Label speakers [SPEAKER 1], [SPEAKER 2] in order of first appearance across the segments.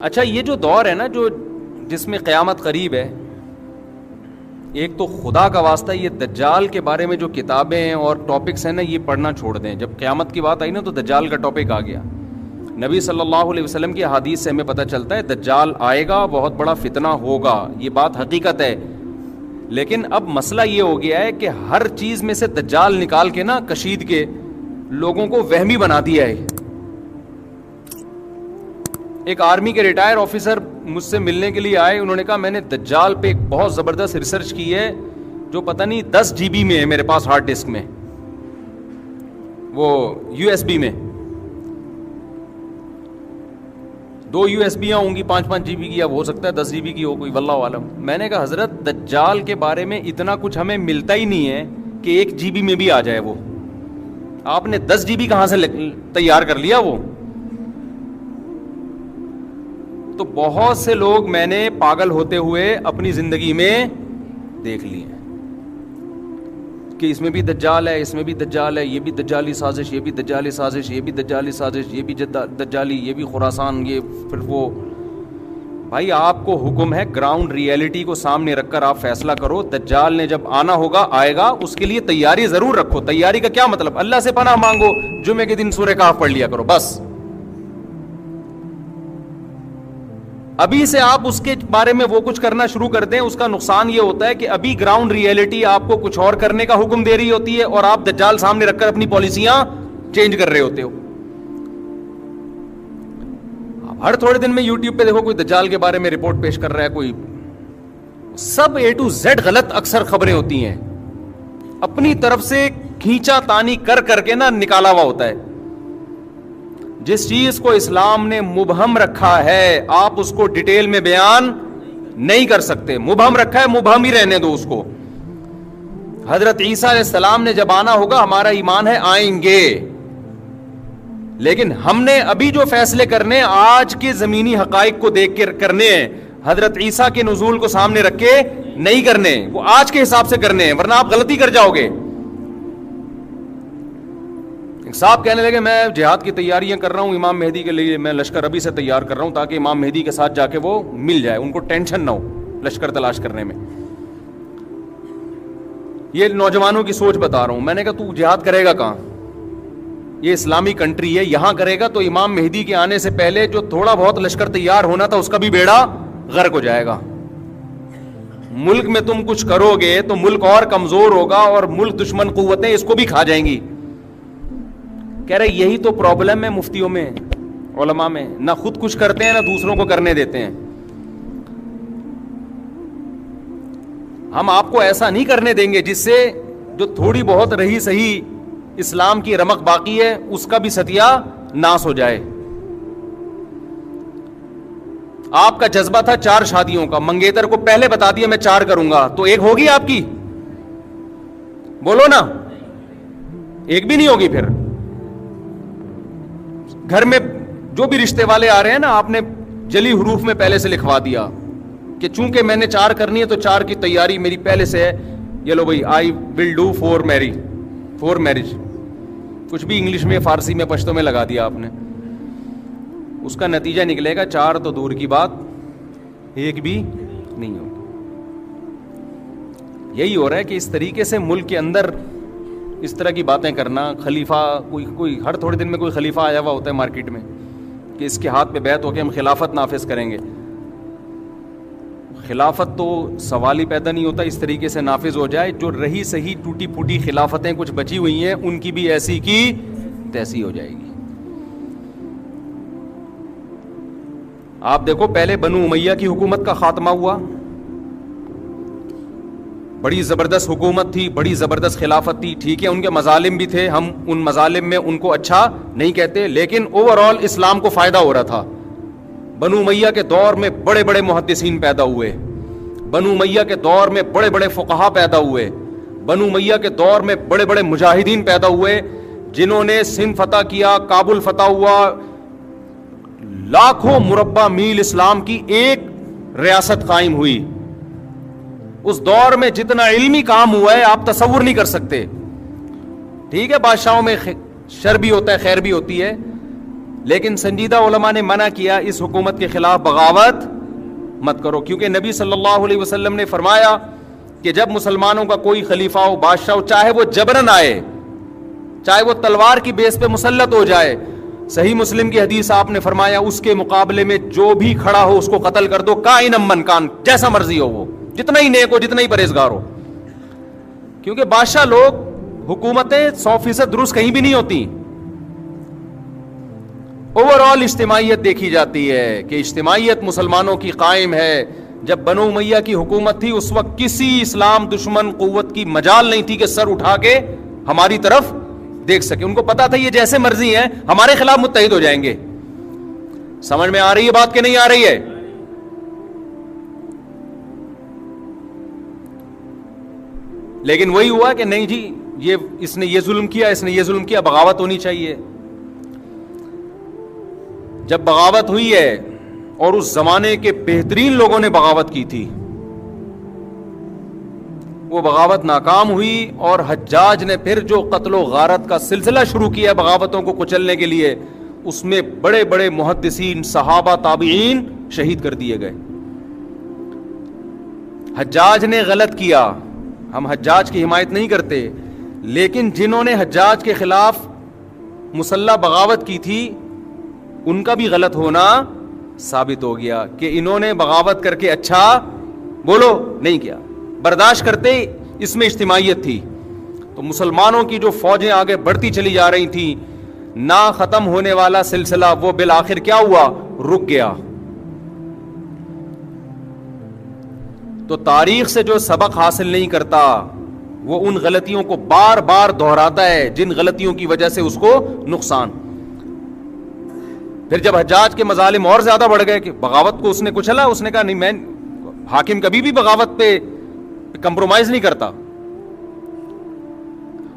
[SPEAKER 1] اچھا، یہ جو دور ہے نا جو جس میں قیامت قریب ہے، ایک تو خدا کا واسطہ یہ دجال کے بارے میں جو کتابیں ہیں اور ٹاپکس ہیں نا، یہ پڑھنا چھوڑ دیں. جب قیامت کی بات آئی نا تو دجال کا ٹاپک آ گیا. نبی صلی اللہ علیہ وسلم کی حدیث سے ہمیں پتہ چلتا ہے دجال آئے گا، بہت بڑا فتنہ ہوگا، یہ بات حقیقت ہے. لیکن اب مسئلہ یہ ہو گیا ہے کہ ہر چیز میں سے دجال نکال کے نا کشید کے لوگوں کو وہمی بنا دیا ہے. ایک آرمی کے ریٹائر آفیسر مجھ سے ملنے کے لیے آئے، انہوں نے کہا میں نے دجال پہ ایک بہت زبردست ریسرچ کی ہے جو پتہ نہیں 10 GB میں ہے میرے پاس ہارڈ ڈسک میں، وہ USB میں 2 USB ہوں گی 5-5 GB کی، اب ہو سکتا ہے 10 GB کی ہو کوئی، واللہ عالم. میں نے کہا حضرت دجال کے بارے میں اتنا کچھ ہمیں ملتا ہی نہیں ہے کہ 1 GB میں بھی آ جائے. وہ آپ نے 10 GB کہاں سے تیار کر لیا وہ؟ تو بہت سے لوگ میں نے پاگل ہوتے ہوئے اپنی زندگی میں دیکھ لیے کہ اس میں بھی دجال ہے، اس میں بھی دجال ہے، یہ بھی دجالی سازش، یہ بھی دجالی سازش، یہ بھی دجالی سازش، یہ بھی دجالی، یہ بھی خراسان، یہ پھر وہ. بھائی آپ کو حکم ہے گراؤنڈ ریئلٹی کو سامنے رکھ کر آپ فیصلہ کرو. دجال نے جب آنا ہوگا آئے گا، اس کے لیے تیاری ضرور رکھو. تیاری کا کیا مطلب؟ اللہ سے پناہ مانگو، جمعے کے دن سورہ کہف پڑھ لیا کرو بس. ابھی سے آپ اس کے بارے میں وہ کچھ کرنا شروع کر دیں، اس کا نقصان یہ ہوتا ہے کہ ابھی گراؤنڈ ریئلٹی آپ کو کچھ اور کرنے کا حکم دے رہی ہوتی ہے اور آپ دجال سامنے رکھ کر اپنی پالیسیاں چینج کر رہے ہوتے ہو. ہر تھوڑے دن میں یوٹیوب پہ دیکھو کوئی دجال کے بارے میں رپورٹ پیش کر رہا ہے، کوئی سب A to Z غلط اکثر خبریں ہوتی ہیں، اپنی طرف سے کھینچا تانی کر کر کے نا نکالا ہوا ہوتا ہے. جس چیز کو اسلام نے مبہم رکھا ہے آپ اس کو ڈیٹیل میں بیان نہیں کر سکتے. مبہم رکھا ہے، مبہم ہی رہنے دو اس کو. حضرت عیسیٰ علیہ السلام نے جب آنا ہوگا، ہمارا ایمان ہے آئیں گے، لیکن ہم نے ابھی جو فیصلے کرنے آج کے زمینی حقائق کو دیکھ کے کرنے ہیں. حضرت عیسیٰ کے نزول کو سامنے رکھ کے نہیں کرنے، وہ آج کے حساب سے کرنے ہیں، ورنہ آپ غلطی کر جاؤ گے. صاحب کہنے لگے میں جہاد کی تیاریاں کر رہا ہوں امام مہدی کے لیے، میں لشکر ابھی سے تیار کر رہا ہوں تاکہ امام مہدی کے ساتھ جا کے وہ مل جائے، ان کو ٹینشن نہ ہو لشکر تلاش کرنے میں. یہ نوجوانوں کی سوچ بتا رہا ہوں. میں نے کہا تو جہاد کرے گا کہاں؟ یہ اسلامی کنٹری ہے، یہاں کرے گا تو امام مہدی کے آنے سے پہلے جو تھوڑا بہت لشکر تیار ہونا تھا اس کا بھی بیڑا غرق ہو جائے گا. ملک میں تم کچھ کرو گے تو ملک اور کمزور ہوگا اور ملک دشمن قوتیں اس کو بھی کھا جائیں گی. کہہ رہے یہی تو پرابلم ہے مفتیوں میں، علماء میں، نہ خود کچھ کرتے ہیں نہ دوسروں کو کرنے دیتے ہیں. ہم آپ کو ایسا نہیں کرنے دیں گے جس سے جو تھوڑی بہت رہی صحیح اسلام کی رمق باقی ہے اس کا بھی ستیہ ناس ہو جائے. آپ کا جذبہ تھا 4 شادیوں کا، منگیتر کو پہلے بتا دیا میں 4 کروں گا، تو 1 ہوگی آپ کی؟ بولو نا، 1 بھی نہیں ہوگی. پھر گھر میں جو بھی رشتے والے آ رہے ہیں نا، آپ نے جلی حروف میں پہلے سے لکھوا دیا کہ چونکہ میں نے 4 کرنی ہے تو 4 کی تیاری میری پہلے سے ہے. یہ لو بھائی آئی ول ڈو 4 میرج، کچھ بھی انگلش میں فارسی میں پشتو میں لگا دیا آپ نے. اس کا نتیجہ نکلے گا 4 تو دور کی بات 1 بھی نہیں ہوگی. یہی ہو رہا ہے کہ اس طریقے سے ملک کے اندر اس طرح کی باتیں کرنا. خلیفہ کوئی ہر تھوڑے دن میں کوئی خلیفہ آیا ہوا ہوتا ہے مارکیٹ میں کہ اس کے ہاتھ پہ بیعت ہو کے ہم خلافت نافذ کریں گے. خلافت تو سوال ہی پیدا نہیں ہوتا اس طریقے سے نافذ ہو جائے. جو رہی صحیح ٹوٹی پھوٹی خلافتیں کچھ بچی ہوئی ہیں ان کی بھی ایسی کی تیسی ہو جائے گی. آپ دیکھو پہلے بنو امیہ کی حکومت کا خاتمہ ہوا، بڑی زبردست حکومت تھی، بڑی زبردست خلافت تھی. ٹھیک ہے ان کے مظالم بھی تھے، ہم ان مظالم میں ان کو اچھا نہیں کہتے، لیکن اوور آل اسلام کو فائدہ ہو رہا تھا. بنو امیہ کے دور میں بڑے بڑے محدثین پیدا ہوئے، بنو امیہ کے دور میں بڑے بڑے فقہا پیدا ہوئے، بنو امیہ کے دور میں بڑے بڑے مجاہدین پیدا ہوئے جنہوں نے سندھ فتح کیا، کابل فتح ہوا، لاکھوں مربع میل اسلام کی ایک ریاست قائم ہوئی. اس دور میں جتنا علمی کام ہوا ہے آپ تصور نہیں کر سکتے. ٹھیک ہے بادشاہوں میں شر بھی ہوتا ہے خیر بھی ہوتی ہے، لیکن سنجیدہ علماء نے منع کیا اس حکومت کے خلاف بغاوت مت کرو، کیونکہ نبی صلی اللہ علیہ وسلم نے فرمایا کہ جب مسلمانوں کا کوئی خلیفہ ہو، بادشاہ ہو، چاہے وہ جبرن آئے، چاہے وہ تلوار کی بیس پہ مسلط ہو جائے، صحیح مسلم کی حدیث آپ نے فرمایا اس کے مقابلے میں جو بھی کھڑا ہو اس کو قتل کر دو، کائن من کان، جیسا مرضی ہو وہ، جتنا ہی نیک ہو، جتنا ہی پرہیزگار ہو. کیونکہ بادشاہ لوگ، حکومتیں 100% درست کہیں بھی نہیں ہوتی. اوور آل اجتماعیت دیکھی جاتی ہے کہ اجتماعیت مسلمانوں کی قائم ہے. جب بنو امیہ کی حکومت تھی اس وقت کسی اسلام دشمن قوت کی مجال نہیں تھی کہ سر اٹھا کے ہماری طرف دیکھ سکے. ان کو پتا تھا یہ جیسے مرضی ہیں ہمارے خلاف متحد ہو جائیں گے. سمجھ میں آ رہی ہے بات کہ نہیں آ رہی ہے؟ لیکن وہی ہوا کہ نہیں جی، اس نے یہ ظلم کیا، اس نے یہ ظلم کیا، بغاوت ہونی چاہیے. جب بغاوت ہوئی ہے، اور اس زمانے کے بہترین لوگوں نے بغاوت کی تھی، وہ بغاوت ناکام ہوئی، اور حجاج نے پھر جو قتل و غارت کا سلسلہ شروع کیا بغاوتوں کو کچلنے کے لیے، اس میں بڑے بڑے محدثین، صحابہ، تابعین شہید کر دیے گئے. حجاج نے غلط کیا، ہم حجاج کی حمایت نہیں کرتے، لیکن جنہوں نے حجاج کے خلاف مسلح بغاوت کی تھی ان کا بھی غلط ہونا ثابت ہو گیا کہ انہوں نے بغاوت کر کے اچھا بولو نہیں کیا، برداشت کرتے. اس میں اجتماعیت تھی. تو مسلمانوں کی جو فوجیں آگے بڑھتی چلی جا رہی تھیں، نہ ختم ہونے والا سلسلہ، وہ بالآخر کیا ہوا؟ رک گیا. تو تاریخ سے جو سبق حاصل نہیں کرتا وہ ان غلطیوں کو بار بار دہراتا ہے جن غلطیوں کی وجہ سے اس کو نقصان. پھر جب حجاج کے مظالم اور زیادہ بڑھ گئے کہ بغاوت کو اس نے کچلا، اس نے کہا نہیں، میں حاکم کبھی بھی بغاوت پہ کمپرومائز نہیں کرتا.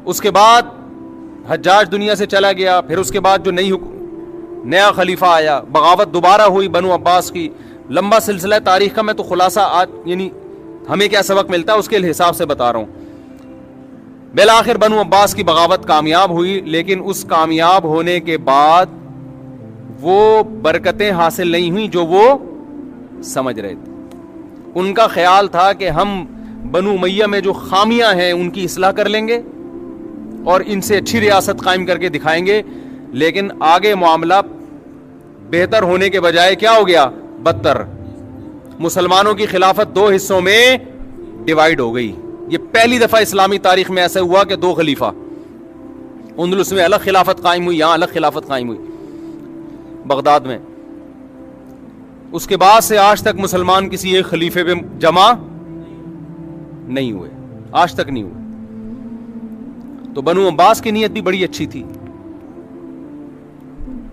[SPEAKER 1] اس کے بعد حجاج دنیا سے چلا گیا. پھر اس کے بعد جو نیا خلیفہ آیا، بغاوت دوبارہ ہوئی بنو عباس کی. لمبا سلسلہ تاریخ کا، میں تو خلاصہ آج یعنی ہمیں کیا سبق ملتا ہے اس کے حساب سے بتا رہا ہوں. بالآخر بنو عباس کی بغاوت کامیاب ہوئی، لیکن اس کامیاب ہونے کے بعد وہ برکتیں حاصل نہیں ہوئی جو وہ سمجھ رہے تھے. ان کا خیال تھا کہ ہم بنو امیہ میں جو خامیاں ہیں ان کی اصلاح کر لیں گے اور ان سے اچھی ریاست قائم کر کے دکھائیں گے. لیکن آگے معاملہ بہتر ہونے کے بجائے کیا ہو گیا؟ بدتر. مسلمانوں کی خلافت دو حصوں میں ڈیوائیڈ ہو گئی. یہ پہلی دفعہ اسلامی تاریخ میں ایسا ہوا کہ دو خلیفہ، اندلس میں الگ خلافت قائم ہوئی، یہاں الگ خلافت قائم ہوئی بغداد میں. اس کے بعد سے آج تک مسلمان کسی ایک خلیفے پہ جمع نہیں ہوئے، آج تک نہیں ہوئے. تو بنو عباس کی نیت بھی بڑی اچھی تھی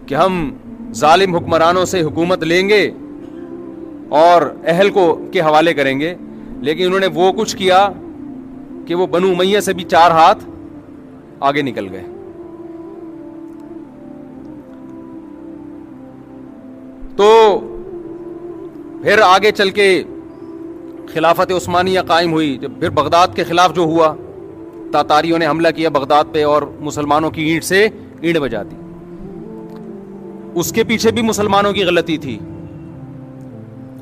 [SPEAKER 1] کہ ہم ظالم حکمرانوں سے حکومت لیں گے اور اہل کو کے حوالے کریں گے. لیکن انہوں نے وہ کچھ کیا کہ وہ بنو امیہ سے بھی 4 ہاتھ آگے نکل گئے. تو پھر آگے چل کے خلافت عثمانیہ قائم ہوئی. جب پھر بغداد کے خلاف جو ہوا، تاتاریوں نے حملہ کیا بغداد پہ اور مسلمانوں کی اینٹ سے اینٹ بجا دی. اس کے پیچھے بھی مسلمانوں کی غلطی تھی.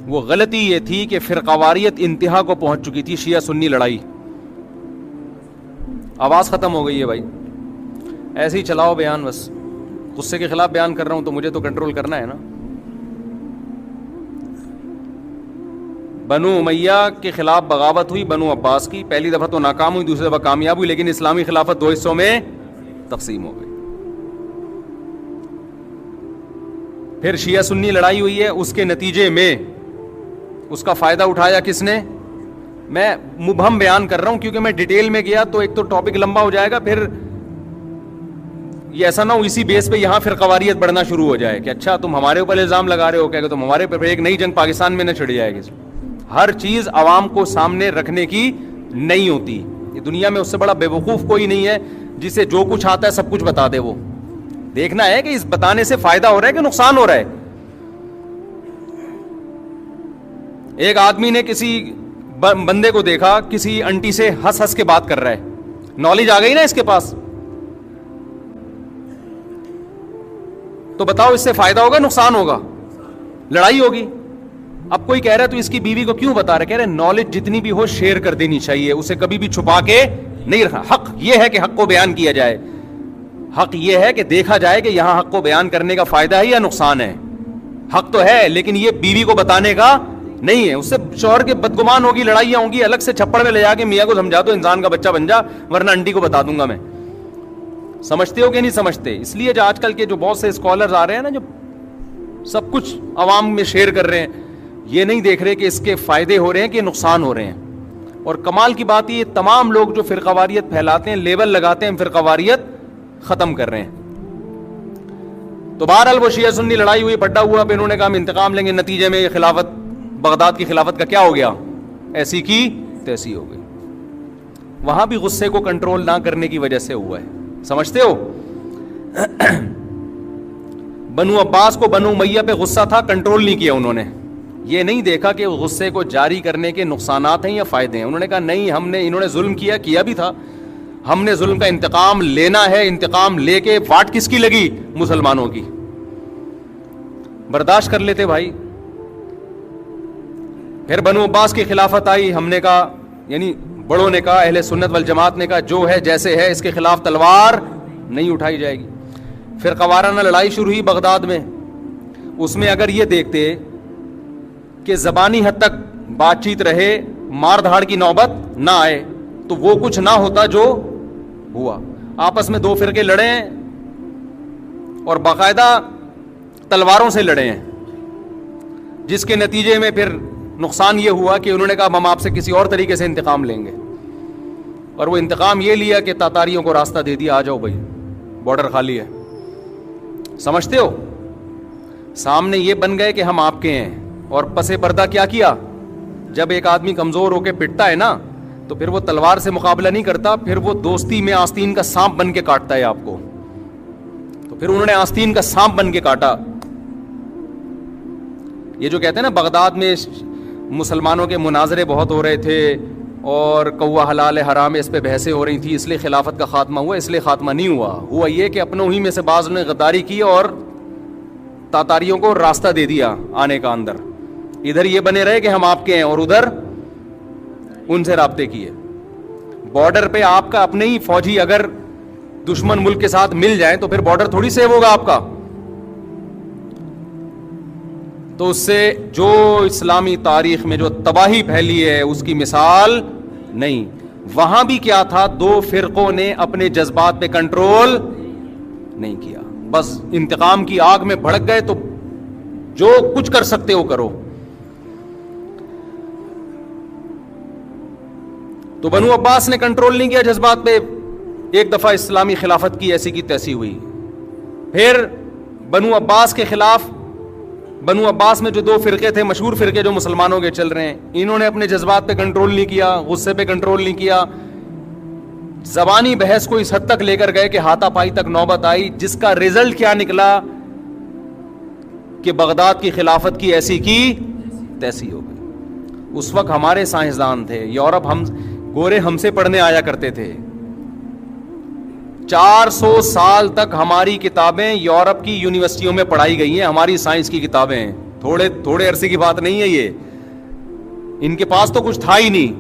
[SPEAKER 1] وہ غلطی یہ تھی کہ فرقواریت انتہا کو پہنچ چکی تھی. شیعہ سنی لڑائی. آواز ختم ہو گئی ہے بھائی، ایسے ہی چلاؤ بیان. بس غصے کے خلاف بیان کر رہا ہوں تو مجھے تو کنٹرول کرنا ہے نا. بنو امیہ کے خلاف بغاوت ہوئی بنو عباس کی. پہلی دفعہ تو ناکام ہوئی، دوسری دفعہ کامیاب ہوئی، لیکن اسلامی خلافت 2 حصوں میں تقسیم ہو گئی. پھر شیعہ سنی لڑائی ہوئی ہے. اس کے نتیجے میں اس کا فائدہ اٹھایا کس نے؟ میں مبہم بیان کر رہا ہوں کیونکہ میں ڈیٹیل میں گیا تو ایک تو ٹاپک لمبا ہو جائے گا، پھر یہ ایسا نہ ہو اسی بیس پہ یہاں فرقواریت بڑھنا شروع ہو جائے کہ اچھا تم ہمارے اوپر الزام لگا رہے ہو کیا کہ تم ہمارے اوپر. ایک نئی جنگ پاکستان میں نہ چھڑ جائے گی. ہر چیز عوام کو سامنے رکھنے کی نہیں ہوتی. یہ دنیا میں اس سے بڑا بے وقوف کوئی نہیں ہے جسے جو کچھ آتا ہے سب کچھ بتا دے. وہ دیکھنا ہے کہ اس بتانے سے فائدہ ہو رہا ہے کہ نقصان ہو رہا ہے. ایک آدمی نے کسی بندے کو دیکھا کسی انٹی سے ہنس ہنس کے بات کر رہا ہے. نالج آ گئی نا اس کے پاس. تو بتاؤ اس سے فائدہ ہوگا نقصان ہوگا؟ لڑائی ہوگی. اب کوئی کہہ رہا ہے تو اس کی بیوی کو کیوں بتا رہے؟ کہہ رہے نالج جتنی بھی ہو شیئر کر دینی چاہیے, اسے کبھی بھی چھپا کے نہیں رکھا. حق یہ ہے کہ حق کو بیان کیا جائے, حق یہ ہے کہ دیکھا جائے کہ یہاں حق کو بیان کرنے کا فائدہ ہے یا نقصان ہے. حق تو ہے لیکن یہ بیوی کو بتانے کا نہیں ہے. اس سے شوہر کے بدگمان ہوگی, لڑائیاں ہوں گی, الگ سے چھپڑ میں لے جا کے میاں کو سمجھا دو انسان کا بچہ بن جا ورنہ انڈی کو بتا دوں گا میں. سمجھتے ہو کہ نہیں سمجھتے؟ اس لیے جو آج کل کے جو بہت سے اسکالرز آ رہے ہیں نا, جو سب کچھ عوام میں شیئر کر رہے ہیں, یہ نہیں دیکھ رہے کہ اس کے فائدے ہو رہے ہیں کہ نقصان ہو رہے ہیں. اور کمال کی بات یہ تمام لوگ جو فرقہ واریت پھیلاتے ہیں, لیبل لگاتے ہیں, فرقہ واریت ختم کر رہے ہیں. تو بہرحال وہ شیعہ سنی لڑائی ہوئی, پڈا ہوا, پھر انہوں نے کہا ہم انتقام لیں گے. نتیجے میں یہ خلافت, بغداد کی خلافت کا کیا ہو گیا؟ ایسی کی تیسی ہو گئی. وہاں بھی غصے کو کنٹرول نہ کرنے کی وجہ سے ہوا ہے. سمجھتے ہو؟ بنو عباس کو بنو امیہ پہ غصہ تھا, کنٹرول نہیں کیا انہوں نے. یہ نہیں دیکھا کہ غصے کو جاری کرنے کے نقصانات ہیں یا فائدے ہیں. انہوں نے کہا نہیں, انہوں نے ظلم کیا بھی تھا, ہم نے ظلم کا انتقام لینا ہے. انتقام لے کے واٹ کس کی لگی؟ مسلمانوں کی. برداشت کر لیتے بھائی. پھر بنو عباس کی خلافت آئی. ہم نے کہا, یعنی بڑوں نے کہا, اہل سنت والجماعت نے کہا جو ہے جیسے ہے اس کے خلاف تلوار نہیں اٹھائی جائے گی. پھر قوارانہ لڑائی شروع ہوئی بغداد میں. اس میں اگر یہ دیکھتے کہ زبانی حد تک بات چیت رہے, مار دھاڑ کی نوبت نہ آئے, تو وہ کچھ نہ ہوتا جو ہوا. آپس میں دو فرقے لڑے ہیں اور باقاعدہ تلواروں سے لڑے ہیں, جس کے نتیجے میں پھر نقصان یہ ہوا کہ انہوں نے کہا ہم آپ سے کسی اور طریقے سے انتقام لیں گے. اور وہ انتقام یہ لیا کہ تاتاریوں کو راستہ دے دیا, آ جاؤ بھائی بارڈر خالی ہے. سمجھتے ہو؟ سامنے یہ بن گئے کہ ہم آپ کے ہیں, اور پس پردہ کیا کیا؟ جب ایک آدمی کمزور ہو کے پٹتا ہے نا, تو پھر وہ تلوار سے مقابلہ نہیں کرتا, پھر وہ دوستی میں آستین کا سانپ بن کے کاٹتا ہے آپ کو. تو پھر انہوں نے آستین کا سانپ بن کے کاٹا. یہ جو کہتے ہیں نا بغداد میں مسلمانوں کے مناظرے بہت ہو رہے تھے اور کوا حلال حرام اس پہ بحثیں ہو رہی تھی, اس لیے خلافت کا خاتمہ ہوا. اس لیے خاتمہ نہیں ہوا یہ کہ اپنوں ہی میں سے بعض نے غداری کی اور تاتاریوں کو راستہ دے دیا آنے کا اندر. ادھر یہ بنے رہے کہ ہم آپ کے ہیں اور ادھر ان سے رابطے کیے. بارڈر پہ آپ کا اپنے ہی فوجی اگر دشمن ملک کے ساتھ مل جائیں تو پھر بارڈر تھوڑی سیو ہوگا آپ کا. تو اس سے جو اسلامی تاریخ میں جو تباہی پھیلی ہے اس کی مثال نہیں. وہاں بھی کیا تھا, دو فرقوں نے اپنے جذبات پہ کنٹرول نہیں کیا, بس انتقام کی آگ میں بھڑک گئے. تو جو کچھ کر سکتے ہو کرو. تو بنو عباس نے کنٹرول نہیں کیا جذبات پہ. ایک دفعہ اسلامی خلافت کی ایسی کی تیسی ہوئی. پھر بنو عباس کے خلاف, بنو عباس میں جو دو فرقے تھے, مشہور فرقے جو مسلمانوں کے چل رہے ہیں, انہوں نے اپنے جذبات پہ کنٹرول نہیں کیا, غصے پہ کنٹرول نہیں کیا. زبانی بحث کو اس حد تک لے کر گئے کہ ہاتھا پائی تک نوبت آئی, جس کا رزلٹ کیا نکلا کہ بغداد کی خلافت کی ایسی کی تیسی ہو گئی. اس وقت ہمارے سائنسدان تھے, یورپ, ہم گورے ہم سے پڑھنے آیا کرتے تھے. 400 سال تک ہماری کتابیں یورپ کی یونیورسٹیوں میں پڑھائی گئی ہیں, ہماری سائنس کی کتابیں. تھوڑے عرصے کی بات نہیں ہے یہ, ان کے پاس تو کچھ تھا ہی نہیں.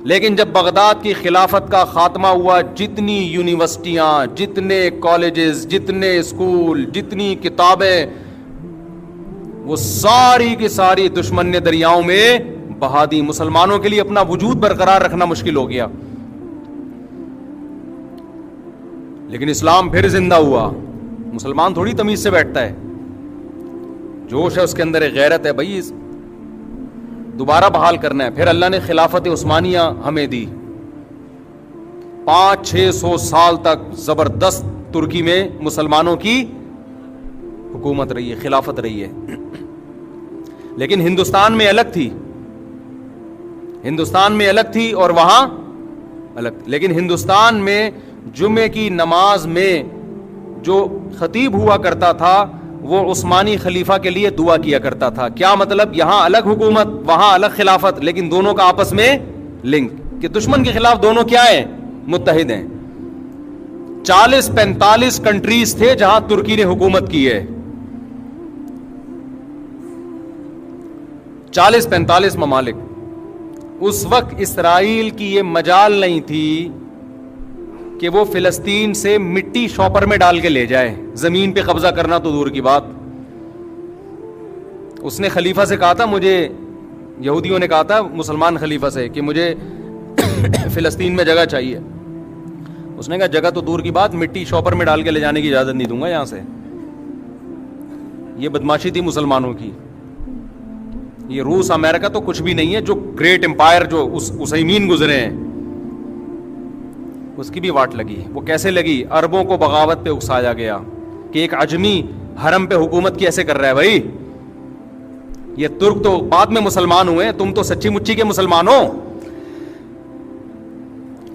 [SPEAKER 1] لیکن جب بغداد کی خلافت کا خاتمہ ہوا, جتنی یونیورسٹیاں, جتنے کالجز, جتنے اسکول, جتنی کتابیں, وہ ساری کی ساری دشمن نے دریاؤں میں بہا دی. مسلمانوں کے لیے اپنا وجود برقرار رکھنا مشکل ہو گیا. لیکن اسلام پھر زندہ ہوا. مسلمان تھوڑی تمیز سے بیٹھتا ہے, جوش ہے اس کے اندر, ایک غیرت ہے بھائی, دوبارہ بحال کرنا ہے. پھر اللہ نے خلافت عثمانیہ ہمیں دی. 500-600 سال تک زبردست ترکی میں مسلمانوں کی حکومت رہی ہے, خلافت رہی ہے. لیکن ہندوستان میں الگ تھی, ہندوستان میں الگ تھی اور وہاں الگ. لیکن ہندوستان میں جمعے کی نماز میں جو خطیب ہوا کرتا تھا وہ عثمانی خلیفہ کے لیے دعا کیا کرتا تھا. کیا مطلب؟ یہاں الگ حکومت, وہاں الگ خلافت, لیکن دونوں کا آپس میں لنک, کہ دشمن کے خلاف دونوں کیا ہیں؟ متحد ہیں. 40-45 کنٹریز تھے جہاں ترکی نے حکومت کی ہے. 40-45 ممالک. اس وقت اسرائیل کی یہ مجال نہیں تھی کہ وہ فلسطین سے مٹی شاپر میں ڈال کے لے جائے, زمین پہ قبضہ کرنا تو دور کی بات. اس نے خلیفہ سے کہا تھا, مجھے یہودیوں نے کہا تھا مسلمان خلیفہ سے کہ مجھے فلسطین میں جگہ چاہیے. اس نے کہا جگہ تو دور کی بات, مٹی شاپر میں ڈال کے لے جانے کی اجازت نہیں دوں گا یہاں سے. یہ بدماشی تھی مسلمانوں کی. یہ روس امریکہ تو کچھ بھی نہیں ہے, جو گریٹ امپائر جو اسیمین گزرے ہیں اس کی بھی واٹ لگی. وہ کیسے لگی؟ عربوں کو بغاوت پہ اکسایا گیا کہ ایک عجمی حرم پہ حکومت کیسے کر رہا ہے بھائی, یہ ترک تو بعد میں مسلمان ہوئے, تم تو سچی مچی کے مسلمان ہو.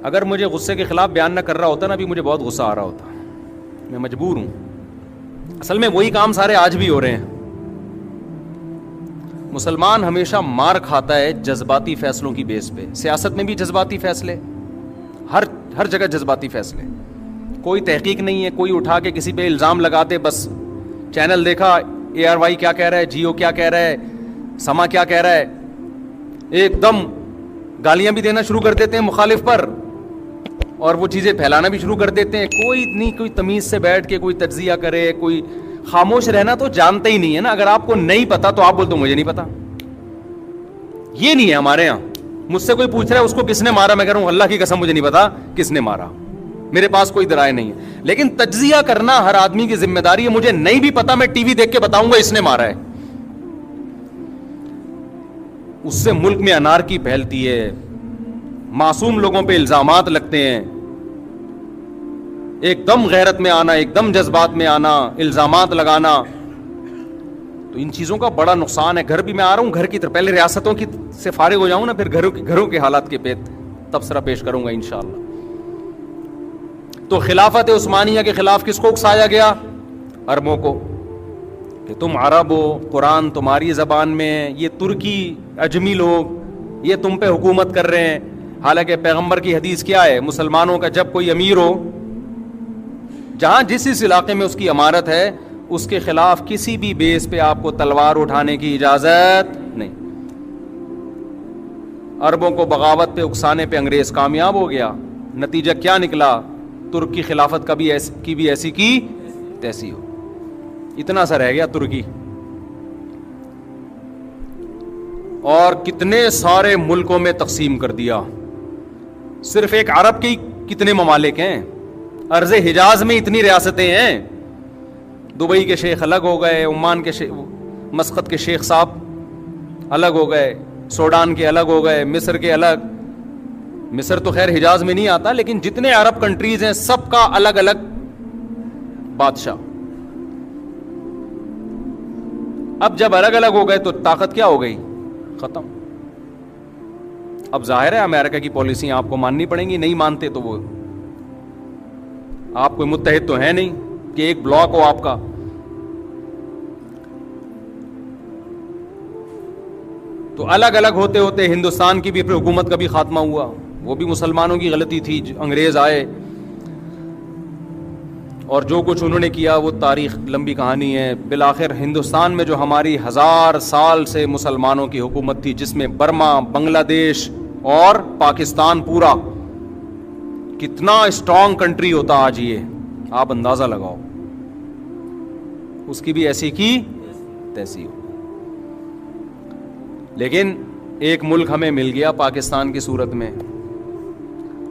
[SPEAKER 1] اگر مجھے غصے کے خلاف بیان نہ کر رہا ہوتا نا, ابھی مجھے بہت غصہ آ رہا ہوتا, میں مجبور ہوں. اصل میں وہی کام سارے آج بھی ہو رہے ہیں. مسلمان ہمیشہ مار کھاتا ہے جذباتی فیصلوں کی بیس پہ. سیاست میں بھی جذباتی فیصلے, ہر جگہ جذباتی فیصلے, کوئی تحقیق نہیں ہے. کوئی اٹھا کے کسی پہ الزام لگاتے, بس چینل دیکھا, ARY کیا کہہ رہا ہے, جیو کیا کہہ رہا ہے, سما کیا کہہ رہا ہے, ایک دم گالیاں بھی دینا شروع کر دیتے ہیں مخالف پر, اور وہ چیزیں پھیلانا بھی شروع کر دیتے ہیں. کوئی نہیں, کوئی تمیز سے بیٹھ کے کوئی تجزیہ کرے. کوئی خاموش رہنا تو جانتے ہی نہیں ہے نا. اگر آپ کو نہیں پتا تو آپ بولتے مجھے نہیں پتا. یہ نہیں ہے ہمارے یہاں. مجھ سے کوئی پوچھ رہا ہے اس کو کس نے مارا, میں کہہ رہا ہوں اللہ کی قسم مجھے نہیں پتا کس نے مارا, میرے پاس کوئی درائے نہیں ہے. لیکن تجزیہ کرنا ہر آدمی کی ذمہ داری ہے. مجھے نہیں بھی پتا, میں ٹی وی دیکھ کے بتاؤں گا اس نے مارا ہے. اس سے ملک میں انارکی پھیلتی ہے, معصوم لوگوں پہ الزامات لگتے ہیں. ایک دم غیرت میں آنا, ایک دم جذبات میں آنا, الزامات لگانا, تو ان چیزوں کا بڑا نقصان ہے. گھر بھی میں آ رہا ہوں, گھر کی طرف پہلے ریاستوں کی سے فارغ ہو جاؤں نا, پھر گھروں کے حالات کے پہ تبصرہ پیش کروں گا انشاءاللہ. تو خلافت عثمانیہ کے خلاف کس کو اکسایا گیا؟ عربوں کو, کہ تم عرب ہو, قرآن تمہاری زبان میں ہے, یہ ترکی عجمی لوگ یہ تم پہ حکومت کر رہے ہیں. حالانکہ پیغمبر کی حدیث کیا ہے؟ مسلمانوں کا جب کوئی امیر ہو, جہاں جس علاقے میں اس کی امارت ہے, اس کے خلاف کسی بھی بیس پہ آپ کو تلوار اٹھانے کی اجازت نہیں. عربوں کو بغاوت پہ اکسانے پہ انگریز کامیاب ہو گیا. نتیجہ کیا نکلا؟ ترک کی خلافت کی بھی ایسی کی تیسی ہو. اتنا سا رہ گیا ترکی, اور کتنے سارے ملکوں میں تقسیم کر دیا. صرف ایک عرب کے کتنے ممالک ہیں؟ ارض حجاز میں اتنی ریاستیں ہیں. دبئی کے شیخ الگ ہو گئے, عمان کے مسقط کے شیخ صاحب الگ ہو گئے, سوڈان کے الگ ہو گئے, مصر کے الگ. مصر تو خیر حجاز میں نہیں آتا, لیکن جتنے عرب کنٹریز ہیں سب کا الگ الگ بادشاہ. اب جب الگ الگ ہو گئے تو طاقت کیا ہو گئی؟ ختم. اب ظاہر ہے امریکہ کی پالیسیاں آپ کو ماننی پڑیں گی. نہیں مانتے تو وہ آپ کوئی متحد تو ہے نہیں کہ ایک بلاک ہو آپ کا. تو الگ الگ ہوتے ہوتے ہندوستان کی بھی پھر حکومت کا بھی خاتمہ ہوا. وہ بھی مسلمانوں کی غلطی تھی. انگریز آئے اور جو کچھ انہوں نے کیا وہ تاریخ لمبی کہانی ہے. بالآخر ہندوستان میں جو ہماری 1000 سال سے مسلمانوں کی حکومت تھی, جس میں برما, بنگلہ دیش اور پاکستان پورا, کتنا اسٹرانگ کنٹری ہوتا آج, یہ آپ اندازہ لگاؤ. اس کی بھی ایسی کی تیسی ہو. لیکن ایک ملک ہمیں مل گیا پاکستان کی صورت میں.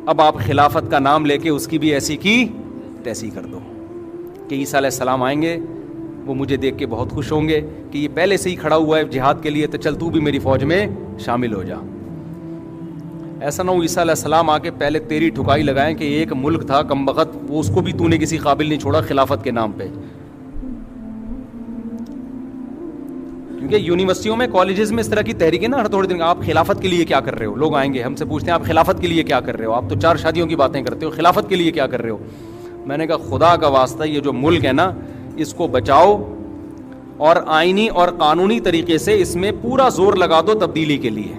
[SPEAKER 1] اب آپ خلافت کا نام لے کے اس کی بھی ایسی کی تیسی کر دو کہ عیسیٰ علیہ السلام آئیں گے, وہ مجھے دیکھ کے بہت خوش ہوں گے کہ یہ پہلے سے ہی کھڑا ہوا ہے جہاد کے لیے, تو چل تو بھی میری فوج میں شامل ہو جا. ایسا نہ ہو عیسیٰ علیہ السلام آ کے پہلے تیری ٹھکائی لگائیں کہ ایک ملک تھا کم بخت, وہ اس کو بھی تو نے کسی قابل نہیں چھوڑا خلافت کے نام پہ. کیونکہ یونیورسٹیوں میں, کالجز میں اس طرح کی تحریکیں نا ہر تھوڑے دن, آپ خلافت کے لیے کیا کر رہے ہو؟ لوگ آئیں گے ہم سے پوچھتے ہیں آپ خلافت کے لیے کیا کر رہے ہو؟ آپ تو 4 شادیوں کی باتیں کرتے ہو, خلافت کے لیے کیا کر رہے ہو؟ میں نے کہا خدا کا واسطہ یہ جو ملک ہے نا اس کو بچاؤ, اور آئینی اور قانونی طریقے سے اس میں پورا زور لگا دو تبدیلی کے لیے.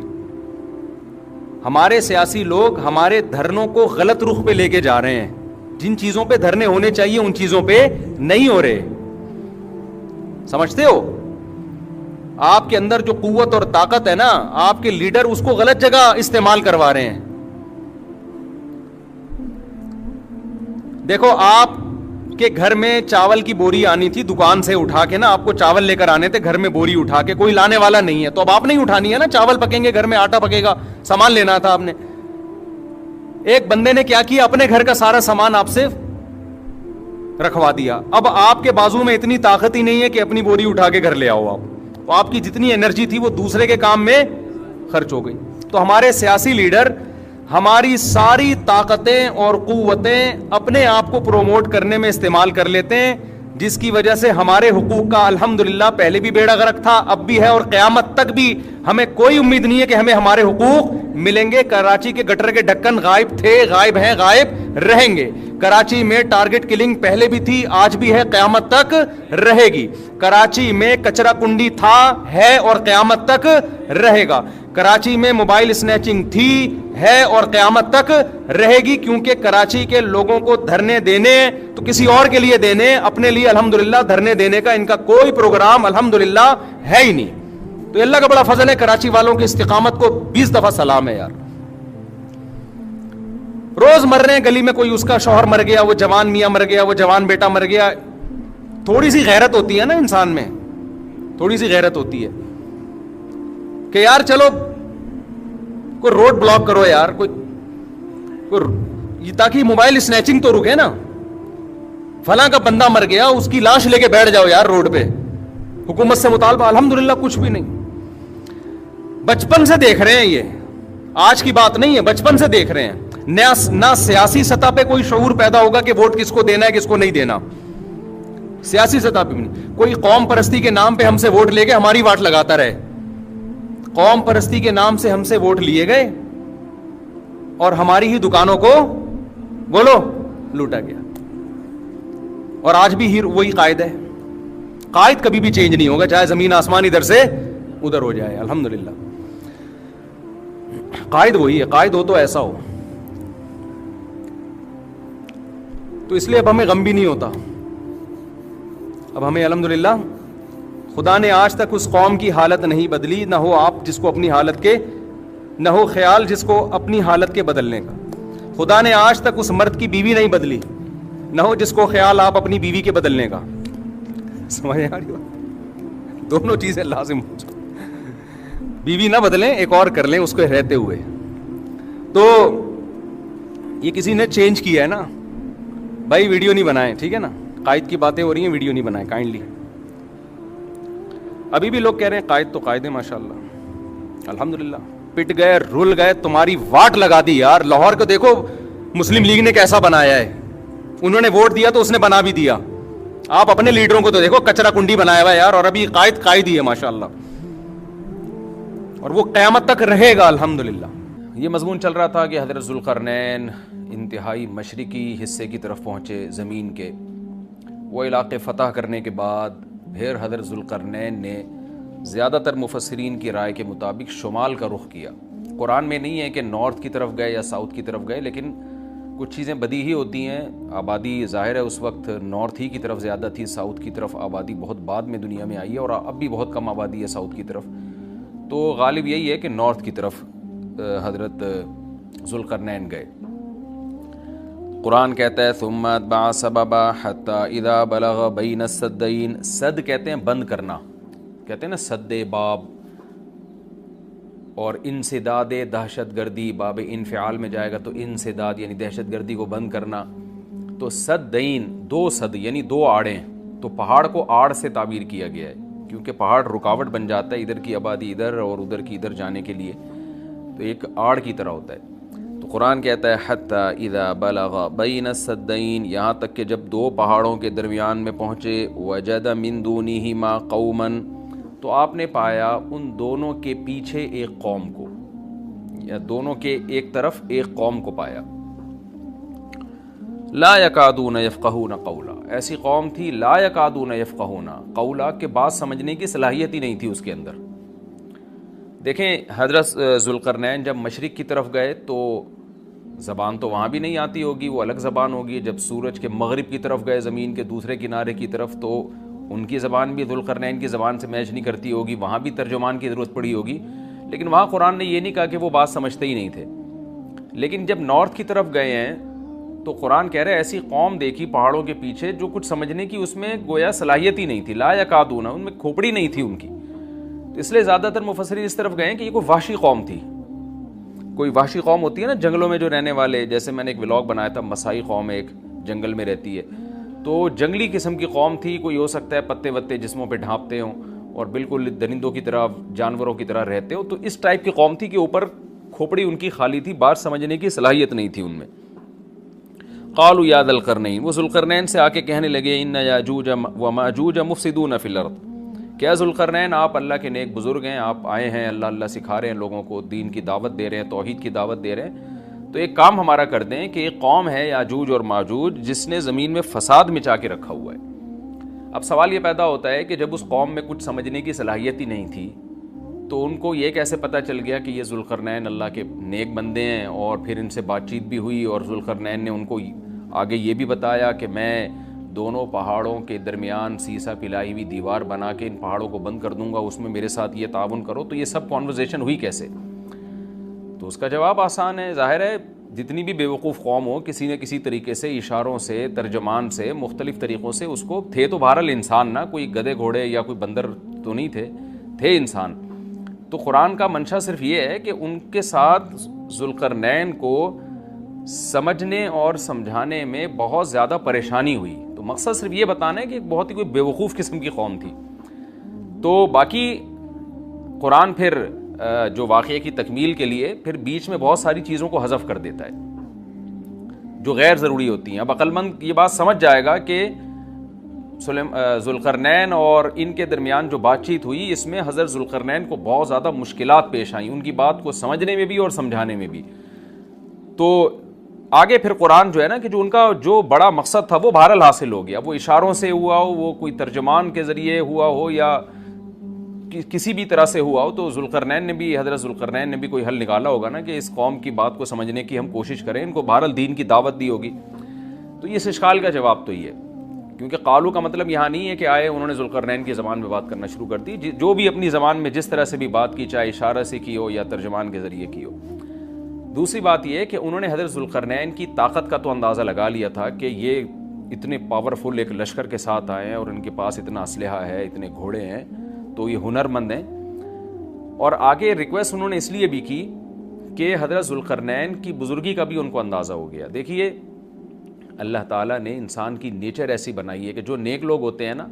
[SPEAKER 1] ہمارے سیاسی لوگ ہمارے دھرنوں کو غلط رخ پہ لے کے جا رہے ہیں. جن چیزوں پہ دھرنے ہونے چاہیے ان چیزوں پہ نہیں ہو رہے. سمجھتے ہو؟ آپ کے اندر جو قوت اور طاقت ہے نا, آپ کے لیڈر اس کو غلط جگہ استعمال کروا رہے ہیں. دیکھو, آپ کے گھر میں چاول کی بوری آنی تھی دکان سے اٹھا کے نا, آپ کو چاول لے کر آنے تھے گھر میں بوری اٹھا کے, کوئی لانے والا نہیں ہے تو اب آپ نہیں اٹھانی ہے نا, چاول پکیں گے گھر میں, آٹا پکے گا, سامان لینا تھا آپ نے. ایک بندے نے کیا کیا, اپنے گھر کا سارا سامان آپ سے رکھوا دیا. اب آپ کے بازو میں اتنی طاقت ہی نہیں ہے کہ اپنی بوری اٹھا کے گھر لے آؤ آپ, تو آپ کی جتنی انرجی تھی وہ دوسرے کے کام میں خرچ ہو گئی. تو ہمارے سیاسی لیڈر ہماری ساری طاقتیں اور قوتیں اپنے آپ کو پروموٹ کرنے میں استعمال کر لیتے ہیں, جس کی وجہ سے ہمارے حقوق کا الحمدللہ پہلے بھی بیڑا غرق تھا, اب بھی ہے, اور قیامت تک بھی ہمیں کوئی امید نہیں ہے کہ ہمیں ہمارے حقوق ملیں گے. کراچی کے گٹر کے ڈھکن غائب تھے, غائب ہیں, غائب رہیں گے. کراچی میں ٹارگٹ کلنگ پہلے بھی تھی, آج بھی ہے, قیامت تک رہے گی. کراچی میں کچرا کنڈی تھا, ہے اور قیامت تک رہے گا. کراچی میں موبائل اسنیچنگ تھی, ہے اور قیامت تک رہے گی, کیونکہ کراچی کے لوگوں کو دھرنے دینے تو کسی اور کے لیے دینے, اپنے لیے الحمدللہ دھرنے دینے کا ان کا کوئی پروگرام الحمدللہ ہے ہی نہیں. تو اللہ کا بڑا فضل ہے, کراچی والوں کی استقامت کو 20 دفعہ سلام ہے یار. روز مر رہے ہیں گلی میں, کوئی اس کا شوہر مر گیا, وہ جوان میاں مر گیا, وہ جوان بیٹا مر گیا. تھوڑی سی غیرت ہوتی ہے نا انسان میں, تھوڑی سی غیرت ہوتی ہے کہ یار چلو کوئی روڈ بلاک کرو یار, کوئی تاکہ موبائل اسنیچنگ تو رکے نا. فلاں کا بندہ مر گیا, اس کی لاش لے کے بیٹھ جاؤ یار روڈ پہ, حکومت سے مطالبہ, الحمدللہ کچھ بھی نہیں. بچپن سے دیکھ رہے ہیں, یہ آج کی بات نہیں ہے, بچپن سے دیکھ رہے ہیں. نہ سیاسی سطح پہ کوئی شعور پیدا ہوگا کہ ووٹ کس کو دینا ہے کس کو نہیں دینا, سیاسی سطح پہ بھی نہیں. کوئی قوم پرستی کے نام پہ ہم سے ووٹ لے کے ہماری واٹ لگاتا رہے, قوم پرستی کے نام سے ہم سے ووٹ لیے گئے اور ہماری ہی دکانوں کو بولو لوٹا گیا. اور آج بھی وہی قائد ہے. قائد کبھی بھی چینج نہیں ہوگا, چاہے زمین آسمان ادھر سے ادھر ہو جائے, الحمدللہ قائد وہی ہے. قائد ہو تو ایسا ہو. تو اس لیے اب ہمیں غم بھی نہیں ہوتا. اب ہمیں الحمدللہ خدا نے آج تک اس قوم کی حالت نہیں بدلی, نہ ہو آپ جس کو اپنی حالت کے, نہ ہو خیال جس کو اپنی حالت کے بدلنے کا. خدا نے آج تک اس مرد کی بیوی نہیں بدلی, نہ ہو جس کو خیال آپ اپنی بیوی کے بدلنے کا. سمجھ آ رہی بات؟ دونوں چیزیں لازم ہو جائیں. بیوی نہ بدلیں, ایک اور کر لیں اس کو رہتے ہوئے. تو یہ کسی نے چینج کیا ہے نا بھائی, ویڈیو نہیں بنائیں, ٹھیک ہے نا, قائد کی باتیں ہو رہی ہیں, ویڈیو نہیں بنائیں کائنڈلی. ابھی بھی لوگ کہہ رہے ہیں قائد تو قائد ہے ماشاءاللہ, الحمدللہ. پٹ گئے, رول گئے, تمہاری واٹ لگا دی یار. لاہور کو دیکھو مسلم لیگ نے کیسا بنایا ہے, انہوں نے ووٹ دیا تو اس نے بنا بھی دیا. آپ اپنے لیڈروں کو تو دیکھو, کچرا کنڈی بنایا ہوا ہے یار, اور ابھی قائد ہی ہے ماشاءاللہ, اور وہ قیامت تک رہے گا الحمدللہ. یہ مضمون چل رہا تھا کہ حضرت ذوالقرنین انتہائی مشرقی حصے کی طرف پہنچے زمین کے. وہ علاقے فتح کرنے کے بعد پھر حضرت ذوالقرنین نے زیادہ تر مفسرین کی رائے کے مطابق شمال کا رخ کیا. قرآن میں نہیں ہے کہ نارتھ کی طرف گئے یا ساؤتھ کی طرف گئے, لیکن کچھ چیزیں بدی ہی ہوتی ہیں. آبادی ظاہر ہے اس وقت نارتھ ہی کی طرف زیادہ تھی, ساؤتھ کی طرف آبادی بہت بعد میں دنیا میں آئی ہے, اور اب بھی بہت کم آبادی ہے ساؤتھ کی طرف. تو غالب یہی ہے کہ نارتھ کی طرف حضرت ذوالقرنین گئے. قرآن کہتا ہے ثم اتبع سببا حتی اذا بلغ بین السدین. سد کہتے ہیں بند کرنا, کہتے ہیں نا سد باب, اور انسداد دہشت گردی, باب انفعال میں جائے گا تو انسداد یعنی دہشت گردی کو بند کرنا. تو سدین, دو سد یعنی دو آڑیں. تو پہاڑ کو آڑ سے تعبیر کیا گیا ہے, کیونکہ پہاڑ رکاوٹ بن جاتا ہے ادھر کی آبادی ادھر اور ادھر کی ادھر جانے کے لیے, تو ایک آڑ کی طرح ہوتا ہے. تو قرآن کہتا ہے حتی اذا بلغ بین السدین, یہاں تک کہ جب دو پہاڑوں کے درمیان میں پہنچے, وجد من دونہما قوما, تو آپ نے پایا ان دونوں کے پیچھے ایک قوم کو, یا دونوں کے ایک طرف ایک قوم کو پایا. لا یکادون یفقہون قولا, ایسی قوم تھی لا یکادون یفقہون قولا, کہ بات سمجھنے کی صلاحیت ہی نہیں تھی اس کے اندر. دیکھیں حضرت ذوالقرنین جب مشرق کی طرف گئے تو زبان تو وہاں بھی نہیں آتی ہوگی, وہ الگ زبان ہوگی. جب سورج کے مغرب کی طرف گئے زمین کے دوسرے کنارے کی طرف, تو ان کی زبان بھی ذوالقرنین کی زبان سے میچ نہیں کرتی ہوگی, وہاں بھی ترجمان کی ضرورت پڑی ہوگی. لیکن وہاں قرآن نے یہ نہیں کہا کہ وہ بات سمجھتے ہی نہیں تھے. لیکن جب نارتھ کی طرف گئے ہیں تو قرآن کہہ رہے ایسی قوم دیکھی پہاڑوں کے پیچھے جو کچھ سمجھنے کی اس میں گویا صلاحیت ہی نہیں تھی, لا یکادون, ان میں کھوپڑی نہیں تھی ان کی. تو اس لیے زیادہ تر مفسرین اس طرف گئے ہیں کہ یہ کوئی وحشی قوم تھی. کوئی وحشی قوم ہوتی ہے نا جنگلوں میں جو رہنے والے, جیسے میں نے ایک ولاگ بنایا تھا, مسائی قوم ایک جنگل میں رہتی ہے, تو جنگلی قسم کی قوم تھی. کوئی ہو سکتا ہے پتے وتے جسموں پہ ڈھانپتے ہوں اور بالکل درندوں کی طرح جانوروں کی طرح رہتے ہو. تو اس ٹائپ کی قوم تھی کہ اوپر کھوپڑی ان کی خالی تھی, بات سمجھنے کی صلاحیت نہیں تھی ان میں. قالوا یا ذا القرنین, وہ ذوالقرنین سے آ کے کہنے لگے ان یاجوج و ماجوج مفسدون فی الارض, کیا ذوالقرنین آپ اللہ کے نیک بزرگ ہیں, آپ آئے ہیں اللہ اللہ سکھا رہے ہیں لوگوں کو, دین کی دعوت دے رہے ہیں, توحید کی دعوت دے رہے ہیں, تو ایک کام ہمارا کر دیں کہ ایک قوم ہے یاجوج اور ماجوج جس نے زمین میں فساد مچا کے رکھا ہوا ہے. اب سوال یہ پیدا ہوتا ہے کہ جب اس قوم میں کچھ سمجھنے کی صلاحیت ہی نہیں تھی تو ان کو یہ کیسے پتہ چل گیا کہ یہ ذوالقرنین اللہ کے نیک بندے ہیں, اور پھر ان سے بات چیت بھی ہوئی اور ذوالقرنین نے ان کو آگے یہ بھی بتایا کہ میں دونوں پہاڑوں کے درمیان سیسا پلائی ہوئی دیوار بنا کے ان پہاڑوں کو بند کر دوں گا, اس میں میرے ساتھ یہ تعاون کرو. تو یہ سب کانورزیشن ہوئی کیسے؟ تو اس کا جواب آسان ہے. ظاہر ہے جتنی بھی بیوقوف قوم ہو, کسی نہ کسی طریقے سے اشاروں سے, ترجمان سے, مختلف طریقوں سے اس کو, تھے تو بہرحال انسان نا, کوئی گدھے گھوڑے یا کوئی بندر تو نہیں تھے انسان. تو قرآن کا منشا صرف یہ ہے کہ ان کے ساتھ ذوالقرنین کو سمجھنے اور سمجھانے میں بہت زیادہ پریشانی ہوئی. تو مقصد صرف یہ بتانا ہے کہ ایک بہت ہی کوئی بیوقوف قسم کی قوم تھی. تو باقی قرآن پھر جو واقعے کی تکمیل کے لیے پھر بیچ میں بہت ساری چیزوں کو حذف کر دیتا ہے جو غیر ضروری ہوتی ہیں. اب عقل مند یہ بات سمجھ جائے گا کہ ذوالقرنین اور ان کے درمیان جو بات چیت ہوئی اس میں حضرت ذوالقرنین کو بہت زیادہ مشکلات پیش آئیں, ان کی بات کو سمجھنے میں بھی اور سمجھانے میں بھی. تو آگے پھر قرآن جو ہے نا کہ جو ان کا جو بڑا مقصد تھا وہ بہرحال حاصل ہو گیا, وہ اشاروں سے ہوا ہو, وہ کوئی ترجمان کے ذریعے ہوا ہو یا کسی بھی طرح سے ہوا ہو. تو حضرت ذوالقرنین نے بھی کوئی حل نکالا ہوگا نا کہ اس قوم کی بات کو سمجھنے کی ہم کوشش کریں, ان کو بہرحال دین کی دعوت دی ہوگی. تو اس اشکال کا جواب تو یہ ہے, کیونکہ قالو کا مطلب یہاں نہیں ہے کہ آئے انہوں نے ذوالقرنین کی زبان میں بات کرنا شروع کر دی. جو بھی اپنی زبان میں جس طرح سے بھی بات کی, چاہے اشارہ سے کی ہو یا ترجمان کے ذریعے کی ہو. دوسری بات یہ ہے کہ انہوں نے حضرت ذوالقرنین کی طاقت کا تو اندازہ لگا لیا تھا کہ یہ اتنے پاورفل ایک لشکر کے ساتھ آئے ہیں اور ان کے پاس اتنا اسلحہ ہے, اتنے گھوڑے ہیں, تو یہ ہنر مند ہیں. اور آگے ریکویسٹ انہوں نے اس لیے بھی کی کہ حضرت ذوالقرنین کی بزرگی کا بھی ان کو اندازہ ہو گیا. دیکھیے اللہ تعالیٰ نے انسان کی نیچر ایسی بنائی ہے کہ جو نیک لوگ ہوتے ہیں نا,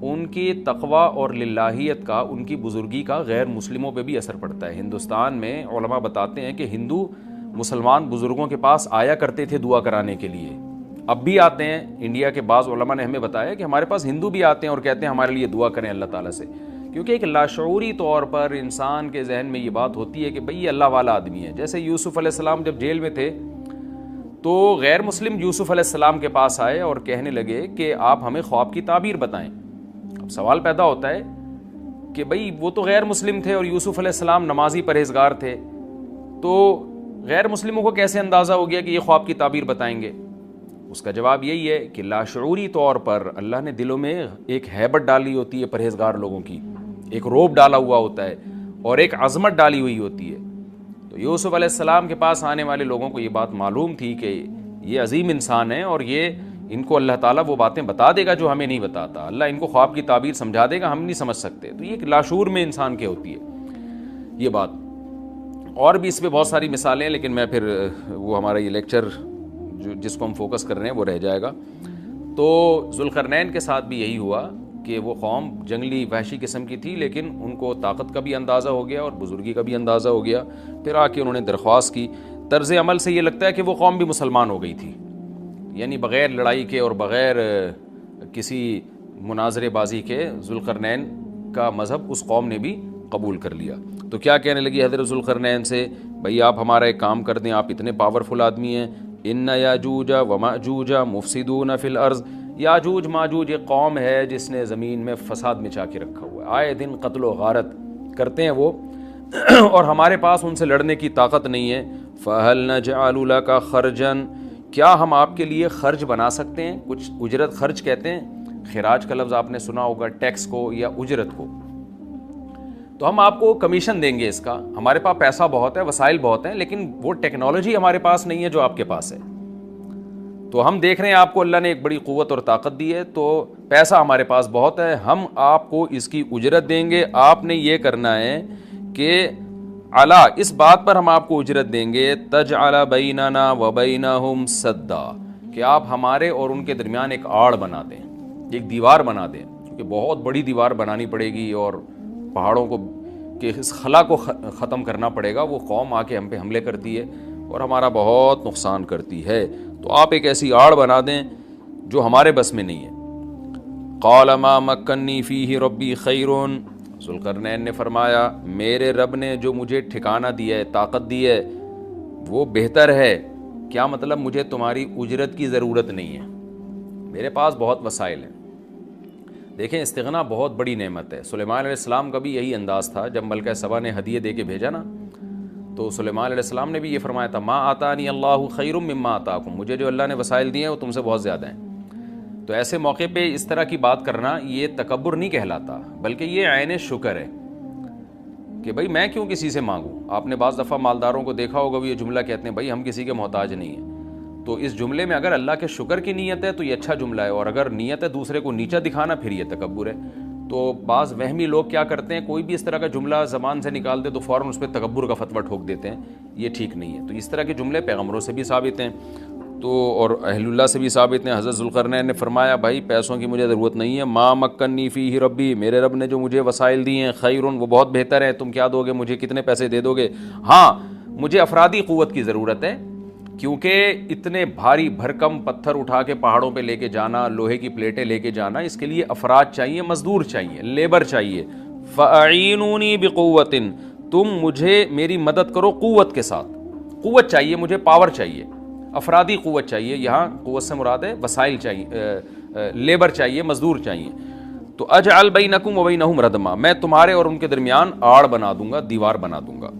[SPEAKER 1] ان کی تقوی اور للہیت کا, ان کی بزرگی کا غیر مسلموں پہ بھی اثر پڑتا ہے. ہندوستان میں علماء بتاتے ہیں کہ ہندو مسلمان بزرگوں کے پاس آیا کرتے تھے دعا کرانے کے لیے, اب بھی آتے ہیں. انڈیا کے بعض علماء نے ہمیں بتایا کہ ہمارے پاس ہندو بھی آتے ہیں اور کہتے ہیں ہمارے لیے دعا کریں اللہ تعالیٰ سے, کیونکہ ایک لاشعوری طور پر انسان کے ذہن میں یہ بات ہوتی ہے کہ بھئی یہ اللہ والا آدمی ہے. جیسے یوسف علیہ السلام جب جیل میں تھے تو غیر مسلم یوسف علیہ السلام کے پاس آئے اور کہنے لگے کہ آپ ہمیں خواب کی تعبیر بتائیں. اب سوال پیدا ہوتا ہے کہ بھئی وہ تو غیر مسلم تھے اور یوسف علیہ السلام نمازی پرہیزگار تھے, تو غیر مسلموں کو کیسے اندازہ ہو گیا کہ یہ خواب کی تعبیر بتائیں گے؟ اس کا جواب یہی ہے کہ لاشعوری طور پر اللہ نے دلوں میں ایک ہیبت ڈالی ہوتی ہے پرہیزگار لوگوں کی, ایک روب ڈالا ہوا ہوتا ہے اور ایک عظمت ڈالی ہوئی ہوتی ہے. تو یوسف علیہ السلام کے پاس آنے والے لوگوں کو یہ بات معلوم تھی کہ یہ عظیم انسان ہے اور یہ ان کو اللہ تعالیٰ وہ باتیں بتا دے گا جو ہمیں نہیں بتاتا, اللہ ان کو خواب کی تعبیر سمجھا دے گا, ہم نہیں سمجھ سکتے. تو یہ ایک لاشعور میں انسان کے ہوتی ہے یہ بات. اور بھی اس پہ بہت ساری مثالیں ہیں, لیکن میں پھر وہ ہمارا یہ لیکچر جس کو ہم فوکس کر رہے ہیں وہ رہ جائے گا. تو ذوالقرنین کے ساتھ بھی یہی ہوا کہ وہ قوم جنگلی وحشی قسم کی تھی, لیکن ان کو طاقت کا بھی اندازہ ہو گیا اور بزرگی کا بھی اندازہ ہو گیا. پھر آ کے انہوں نے درخواست کی. طرز عمل سے یہ لگتا ہے کہ وہ قوم بھی مسلمان ہو گئی تھی, یعنی بغیر لڑائی کے اور بغیر کسی مناظرے بازی کے ذوالقرنین کا مذہب اس قوم نے بھی قبول کر لیا. تو کیا کہنے لگی حضرت ذوالقرنین سے, بھئی آپ ہمارا ایک کام کر دیں, آپ اتنے پاورفل آدمی ہیں, ان یاجوج و ماجوج مفسدون فی الارض, یاجوج ماجوج ایک قوم ہے جس نے زمین میں فساد مچا کے رکھا ہوا ہے, آئے دن قتل و غارت کرتے ہیں وہ, اور ہمارے پاس ان سے لڑنے کی طاقت نہیں ہے. فَهَلْ نَجْعَلُ لَكَ خَرْجًا، کیا ہم آپ کے لیے خرچ بنا سکتے ہیں؟ کچھ اجرت خرچ کہتے ہیں، خراج کا لفظ آپ نے سنا ہوگا، ٹیکس کو یا اجرت کو. تو ہم آپ کو کمیشن دیں گے اس کا. ہمارے پاس پیسہ بہت ہے، وسائل بہت ہیں، لیکن وہ ٹیکنالوجی ہمارے پاس نہیں ہے جو آپ کے پاس ہے. تو ہم دیکھ رہے ہیں آپ کو اللہ نے ایک بڑی قوت اور طاقت دی ہے، تو پیسہ ہمارے پاس بہت ہے، ہم آپ کو اس کی اجرت دیں گے. آپ نے یہ کرنا ہے کہ علا، اس بات پر ہم آپ کو اجرت دیں گے، تجعل بیننا وبینہم سدا، کہ آپ ہمارے اور ان کے درمیان ایک آڑ بنا دیں، ایک دیوار بنا دیں، کیونکہ بہت بڑی دیوار بنانی پڑے گی اور پہاڑوں کو کہ اس خلا کو ختم کرنا پڑے گا. وہ قوم آ کے ہم پہ حملے کرتی ہے اور ہمارا بہت نقصان کرتی ہے، تو آپ ایک ایسی آڑ بنا دیں جو ہمارے بس میں نہیں ہے. قال ما مکنی فیہ ربی خیر، ذوالقرنین نے فرمایا میرے رب نے جو مجھے ٹھکانہ دیا ہے، طاقت دی ہے، وہ بہتر ہے. کیا مطلب؟ مجھے تمہاری اجرت کی ضرورت نہیں ہے، میرے پاس بہت وسائل ہیں. دیکھیں استغنا بہت بڑی نعمت ہے. سلیمان علیہ السلام کا بھی یہی انداز تھا جب ملکہ سبا نے ہدیے دے کے بھیجا نا، تو سلیمان علیہ السلام نے بھی یہ فرمایا تھا ما آتانی اللہ خیر مما آتاکم، مجھے جو اللہ نے وسائل دیے ہیں وہ تم سے بہت زیادہ ہیں. تو ایسے موقع پہ اس طرح کی بات کرنا یہ تکبر نہیں کہلاتا، بلکہ یہ عین شکر ہے کہ بھائی میں کیوں کسی سے مانگوں. آپ نے بعض دفعہ مالداروں کو دیکھا ہوگا، وہ یہ جملہ کہتے ہیں بھائی ہم کسی کے محتاج نہیں ہیں. تو اس جملے میں اگر اللہ کے شکر کی نیت ہے تو یہ اچھا جملہ ہے، اور اگر نیت ہے دوسرے کو نیچا دکھانا پھر یہ تکبر ہے. تو بعض وہمی لوگ کیا کرتے ہیں، کوئی بھی اس طرح کا جملہ زبان سے نکال دے تو فوراً اس پہ تکبر کا فتویٰ ٹھوک دیتے ہیں. یہ ٹھیک نہیں ہے. تو اس طرح کے جملے پیغمبروں سے بھی ثابت ہیں تو اور اہل اللہ سے بھی ثابت ہیں. حضرت ذوالقرنین نے فرمایا بھائی پیسوں کی مجھے ضرورت نہیں ہے، ما مکنی فیہ ربی، میرے رب نے جو مجھے وسائل دیے ہیں خیر، وہ بہت بہتر ہے. تم کیا دو گے مجھے، کتنے پیسے دے دو گے؟ ہاں مجھے افرادی قوت کی ضرورت ہے، کیونکہ اتنے بھاری بھرکم پتھر اٹھا کے پہاڑوں پہ لے کے جانا، لوہے کی پلیٹیں لے کے جانا، اس کے لیے افراد چاہیے، مزدور چاہیے، لیبر چاہیے. فَأَعِینُونِی بِقُوَّةٍ، تم مجھے میری مدد کرو قوت کے ساتھ. قوت چاہیے مجھے، پاور چاہیے، افرادی قوت چاہیے. یہاں قوت سے مراد ہے وسائل چاہیے، لیبر چاہیے، مزدور چاہیے. تو اجعل بینکم وبینہم ردما، میں تمہارے اور ان کے درمیان آڑ بنا دوں گا، دیوار بنا دوں گا.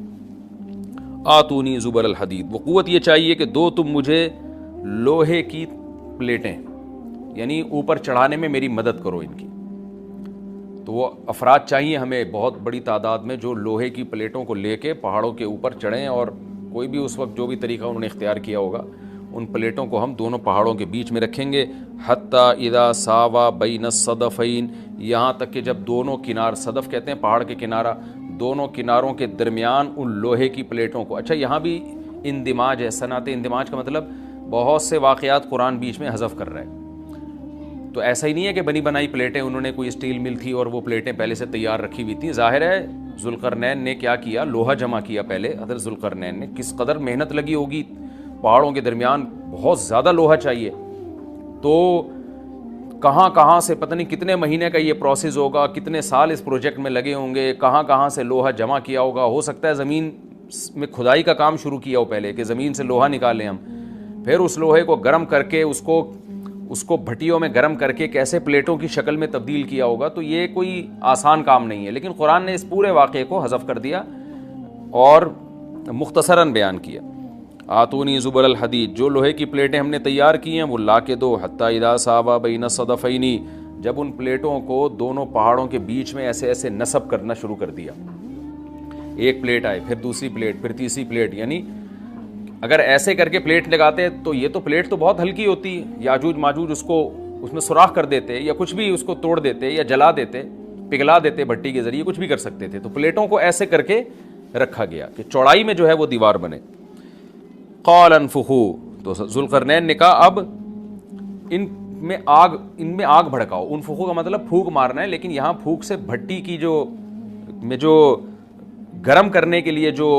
[SPEAKER 1] آتونی زبر الحدید، وہ قوت یہ چاہیے کہ دو تم مجھے لوہے کی پلیٹیں، یعنی اوپر چڑھانے میں میری مدد کرو ان کی. تو وہ افراد چاہیے ہمیں بہت بڑی تعداد میں جو لوہے کی پلیٹوں کو لے کے پہاڑوں کے اوپر چڑھیں، اور کوئی بھی اس وقت جو بھی طریقہ انہوں نے اختیار کیا ہوگا ان پلیٹوں کو ہم دونوں پہاڑوں کے بیچ میں رکھیں گے. حتی اذا ساوا بین الصدفین، یہاں تک کہ جب دونوں کنار، صدف کہتے ہیں پہاڑ کے کنارہ، دونوں کناروں کے درمیان ان لوہے کی پلیٹوں کو. اچھا یہاں بھی اندماج ہے، صنعت اندماج کا مطلب بہت سے واقعات قرآن بیچ میں حذف کر رہا ہے. تو ایسا ہی نہیں ہے کہ بنی بنائی پلیٹیں، انہوں نے کوئی اسٹیل مل تھی اور وہ پلیٹیں پہلے سے تیار رکھی ہوئی تھیں. ظاہر ہے ذوالقرنین نے کیا کیا، لوہا جمع کیا پہلے. حضرت ذوالقرنین نے کس قدر محنت لگی ہوگی، پہاڑوں کے درمیان بہت زیادہ لوہا چاہیے. تو کہاں کہاں سے پتہ نہیں کتنے مہینے کا یہ پروسیس ہوگا، کتنے سال اس پروجیکٹ میں لگے ہوں گے، کہاں کہاں سے لوہا جمع کیا ہوگا. ہو سکتا ہے زمین میں کھدائی کا کام شروع کیا ہو پہلے، کہ زمین سے لوہا نکالیں ہم، پھر اس لوہے کو گرم کر کے اس کو بھٹیوں میں گرم کر کے کیسے پلیٹوں کی شکل میں تبدیل کیا ہوگا. تو یہ کوئی آسان کام نہیں ہے. لیکن قرآن نے اس پورے واقعے کو حذف کر دیا اور مختصراً بیان کیا. آتونی زبر الحدید، جو لوہے کی پلیٹیں ہم نے تیار کی ہیں وہ لا کے دو. حتی اذا ساوا بین الصدفین، جب ان پلیٹوں کو دونوں پہاڑوں کے بیچ میں ایسے ایسے نصب کرنا شروع کر دیا. ایک پلیٹ آئے، پھر دوسری پلیٹ، پھر تیسری پلیٹ. یعنی اگر ایسے کر کے پلیٹ لگاتے تو یہ تو پلیٹ تو بہت ہلکی ہوتی، یاجوج ماجوج اس میں سوراخ کر دیتے یا کچھ بھی اس کو توڑ دیتے یا جلا دیتے، پگھلا دیتے بھٹی کے ذریعے، کچھ بھی کر سکتے تھے. تو پلیٹوں کو ایسے کر کے رکھا گیا کہ چوڑائی میں جو ہے وہ دیوار بنے. قال انفخوا، تو ذوالقرنین نے کہا اب ان میں آگ بھڑکاؤ. انفخوا کا مطلب پھونک مارنا ہے، لیکن یہاں پھونک سے بھٹی کی جو گرم کرنے کے لیے جو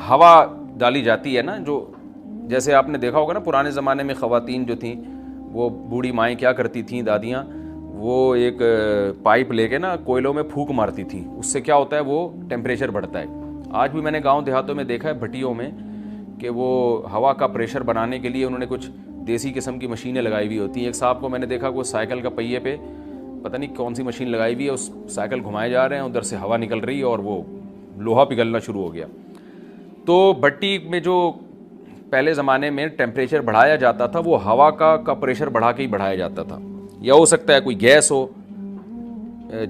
[SPEAKER 1] ہوا ڈالی جاتی ہے نا، جو جیسے آپ نے دیکھا ہوگا نا پرانے زمانے میں خواتین جو تھیں، وہ بوڑھی مائیں کیا کرتی تھیں، دادیاں، وہ ایک پائپ لے کے نا کوئلوں میں پھونک مارتی تھیں. اس سے کیا ہوتا ہے، وہ ٹیمپریچر بڑھتا ہے. آج بھی میں نے گاؤں دیہاتوں میں دیکھا ہے بھٹیوں میں کہ وہ ہوا کا پریشر بنانے کے لیے انہوں نے کچھ دیسی قسم کی مشینیں لگائی ہوئی ہوتی ہیں. ایک صاحب کو میں نے دیکھا کہ سائیکل کا پہیے پہ پتہ نہیں کون سی مشین لگائی ہوئی ہے، اس سائیکل گھمائے جا رہے ہیں، ادھر سے ہوا نکل رہی ہے اور وہ لوہا پگھلنا شروع ہو گیا. تو بھٹی میں جو پہلے زمانے میں ٹیمپریچر بڑھایا جاتا تھا وہ ہوا کا پریشر بڑھا کے ہی بڑھایا جاتا تھا، یا ہو سکتا ہے کوئی گیس ہو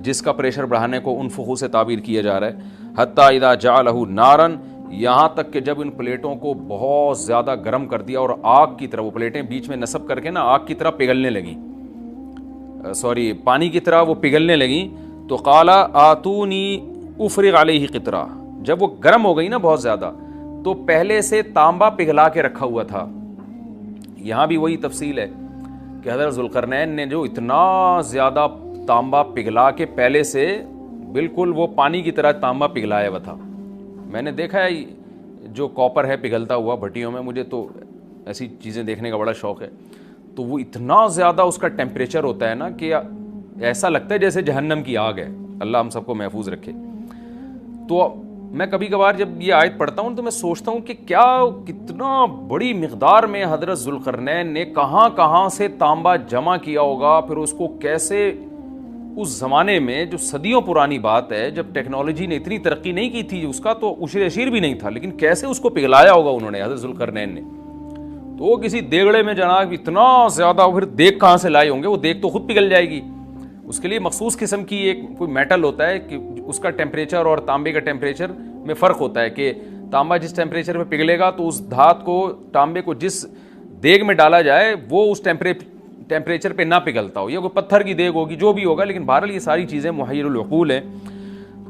[SPEAKER 1] جس کا پریشر بڑھانے کو انفخو سے تعبیر کیا جا رہا ہے. حتی اذا جعلہ نارن، یہاں تک کہ جب ان پلیٹوں کو بہت زیادہ گرم کر دیا اور آگ کی طرح وہ پلیٹیں بیچ میں نصب کر کے نا آگ کی طرح پگھلنے لگیں، پانی کی طرح وہ پگھلنے لگیں. تو قال آتونی افرغ علیہ قطرہ، جب وہ گرم ہو گئی نا بہت زیادہ تو پہلے سے تانبا پگھلا کے رکھا ہوا تھا. یہاں بھی وہی تفصیل ہے کہ حضرت ذوالقرنین نے جو اتنا زیادہ تانبا پگھلا کے پہلے سے بالکل وہ پانی کی طرح تانبا پگھلایا ہوا تھا. میں نے دیکھا ہے جو کاپر ہے پگھلتا ہوا بھٹیوں میں، مجھے تو ایسی چیزیں دیکھنے کا بڑا شوق ہے. تو وہ اتنا زیادہ اس کا ٹیمپریچر ہوتا ہے نا کہ ایسا لگتا ہے جیسے جہنم کی آگ ہے. اللہ ہم سب کو محفوظ رکھے. تو میں کبھی کبھار جب یہ آیت پڑھتا ہوں تو میں سوچتا ہوں کہ کیا کتنا بڑی مقدار میں حضرت ذوالقرنین نے کہاں سے تانبا جمع کیا ہوگا، پھر اس کو کیسے اس زمانے میں جو صدیوں پرانی بات ہے جب ٹیکنالوجی نے اتنی ترقی نہیں کی تھی، اس کا تو عشر اشیر بھی نہیں تھا، لیکن کیسے اس کو پگھلایا ہوگا انہوں نے حضرت ذوالقرنین نے. تو وہ کسی دیگڑے میں جناب اتنا زیادہ، پھر دیگ کہاں سے لائے ہوں گے، وہ دیگ تو خود پگھل جائے گی. اس کے لیے مخصوص قسم کی ایک کوئی میٹل ہوتا ہے کہ اس کا ٹیمپریچر اور تانبے کا ٹیمپریچر میں فرق ہوتا ہے کہ تانبا جس ٹیمپریچر پہ پگھلے گا تو اس دھات کو، تانبے کو جس دیگ میں ڈالا جائے وہ اس ٹیمپریچر پہ نہ پگھلتا ہو، یا کوئی پتھر کی دیگ ہوگی جو بھی ہوگا، لیکن بہرحال یہ ساری چیزیں محیر العقول ہیں.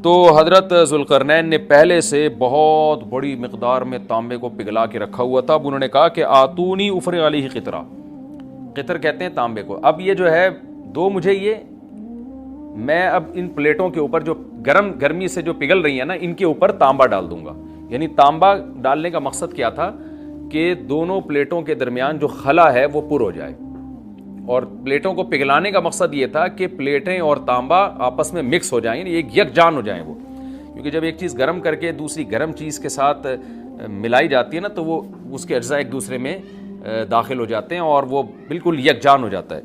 [SPEAKER 1] تو حضرت ذوالقرنین نے پہلے سے بہت بڑی مقدار میں تانبے کو پگھلا کے رکھا ہوا تھا. اب انہوں نے کہا کہ آتونی افرغ علیہ قطرہ، قطر کہتے ہیں تانبے کو. اب یہ جو ہے دو مجھے یہ، میں اب ان پلیٹوں کے اوپر جو گرمی سے جو پگھل رہی ہیں نا ان کے اوپر تانبا ڈال دوں گا. یعنی تانبا ڈالنے کا مقصد کیا تھا کہ دونوں پلیٹوں کے درمیان جو خلا ہے وہ پر ہو جائے، اور پلیٹوں کو پگھلانے کا مقصد یہ تھا کہ پلیٹیں اور تانبا آپس میں مکس ہو جائیں، یعنی ایک یکجان ہو جائیں وہ. کیونکہ جب ایک چیز گرم کر کے دوسری گرم چیز کے ساتھ ملائی جاتی ہے نا تو وہ اس کے اجزاء ایک دوسرے میں داخل ہو جاتے ہیں اور وہ بالکل یکجان ہو جاتا ہے.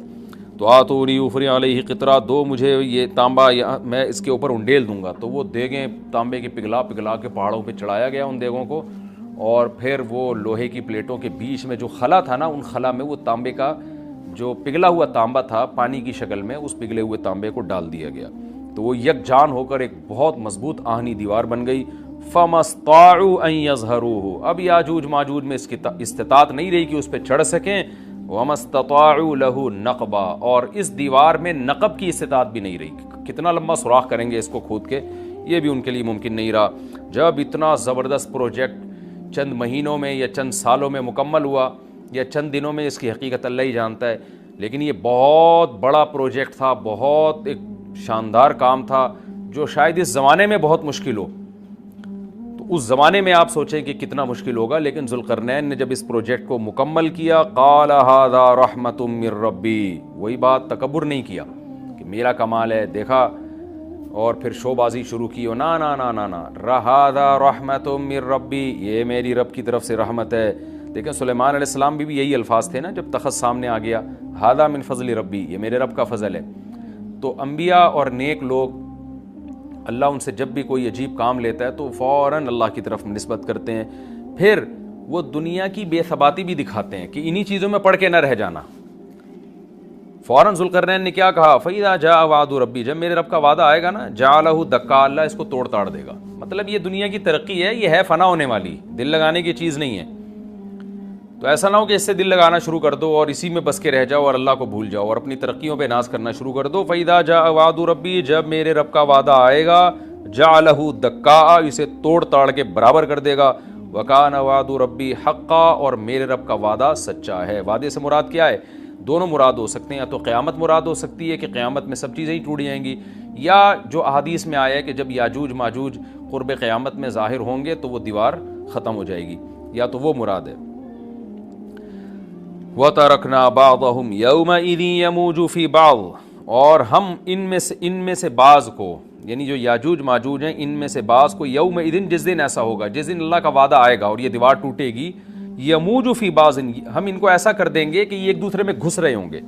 [SPEAKER 1] تو آتونی افرغ علیہ قطرہ، دو مجھے یہ تانبا، میں اس کے اوپر انڈیل دوں گا. تو وہ دیگیں تانبے کی پگھلا کے پہاڑوں پہ چڑھایا گیا ان دیگوں کو، اور پھر وہ لوہے کی پلیٹوں کے بیچ میں جو خلا تھا نا ان خلا میں وہ تانبے کا جو پگھلا ہوا تانبا تھا پانی کی شکل میں، اس پگھلے ہوئے تانبے کو ڈال دیا گیا. تو وہ یکجان ہو کر ایک بہت مضبوط آہنی دیوار بن گئی. فَمَا اسْطَاعُوا أَن يَظْهَرُوهُ، اب یاجوج ماجوج میں اس کی استطاعت نہیں رہی کہ اس پہ چڑھ سکیں. وَمَا اسْتَطَاعُوا لَهُ نَقْبًا، اور اس دیوار میں نقب کی استطاعت بھی نہیں رہی. کتنا لمبا سوراخ کریں گے اس کو کھود کے، یہ بھی ان کے لیے ممکن نہیں رہا. جب اتنا زبردست پروجیکٹ چند مہینوں میں یا چند سالوں میں مکمل ہوا یا چند دنوں میں، اس کی حقیقت اللہ ہی جانتا ہے، لیکن یہ بہت بڑا پروجیکٹ تھا، بہت ایک شاندار کام تھا جو شاید اس زمانے میں بہت مشکل ہو. تو اس زمانے میں آپ سوچیں کہ کتنا مشکل ہوگا، لیکن ذوالقرنین نے جب اس پروجیکٹ کو مکمل کیا، قال ھذا رحمۃ من ربی، وہی بات، تکبر نہیں کیا کہ میرا کمال ہے، دیکھا اور پھر شو بازی شروع کی. نا نا نا نا نا، ھذا رحمۃ من ربی، یہ میری رب کی طرف سے رحمت ہے. دیکھیں سلیمان علیہ السلام بھی یہی الفاظ تھے نا جب تخت سامنے آ گیا، ھذا من فضل ربی، یہ میرے رب کا فضل ہے. تو انبیاء اور نیک لوگ اللہ ان سے جب بھی کوئی عجیب کام لیتا ہے تو فوراً اللہ کی طرف نسبت کرتے ہیں. پھر وہ دنیا کی بے ثباتی بھی دکھاتے ہیں کہ انہی چیزوں میں پڑھ کے نہ رہ جانا. فوراً ذوالقرنین نے کیا کہا، فَإِذَا جَاءَ وَعْدُ رَبِّي، جب میرے رب کا وعدہ آئے گا نا، جَعَلَهُ دَكَّا، اللہ اس کو توڑ تاڑ دے گا. مطلب یہ دنیا کی ترقی ہے، یہ ہے فنا ہونے والی، دل لگانے کی چیز نہیں ہے. تو ایسا نہ ہو کہ اس سے دل لگانا شروع کر دو اور اسی میں بس کے رہ جاؤ اور اللہ کو بھول جاؤ اور اپنی ترقیوں پہ ناز کرنا شروع کر دو. فَإِذَا جَاءَ وَعْدُ رَبِّي، جب میرے رب کا وعدہ آئے گا، جَعَلَهُ دَكَّا، اسے توڑ تاڑ کے برابر کر دے گا. وَكَانَ وَعْدُ رَبِّي حَقًّا، اور میرے رب کا وعدہ سچا ہے. وعدے سے مراد کیا ہے؟ دونوں مراد ہو سکتے ہیں، یا تو قیامت مراد ہو سکتی ہے کہ قیامت میں سب چیزیں ہی ٹوٹ جائیں گی، یا جو احادیث میں آیا ہے کہ جب یاجوج ماجوج قرب قیامت میں ظاہر ہوں گے تو وہ دیوار ختم ہو جائے گی، یا تو وہ مراد ہے. وَتَرَكْنَا بَعْضَهُمْ يَوْمَئِذٍ يَمُوجُ فِي بَعْضٍ، اور ہم ان میں سے بعض کو، یعنی جو یاجوج ماجوج ہیں ان میں سے بعض کو، یومئذ، جس دن ایسا ہوگا، جس دن اللہ کا وعدہ آئے گا اور یہ دیوار ٹوٹے گی، یموج فی بعض، ہم ان کو ایسا کر دیں گے کہ یہ ایک دوسرے میں گھس رہے ہوں گے.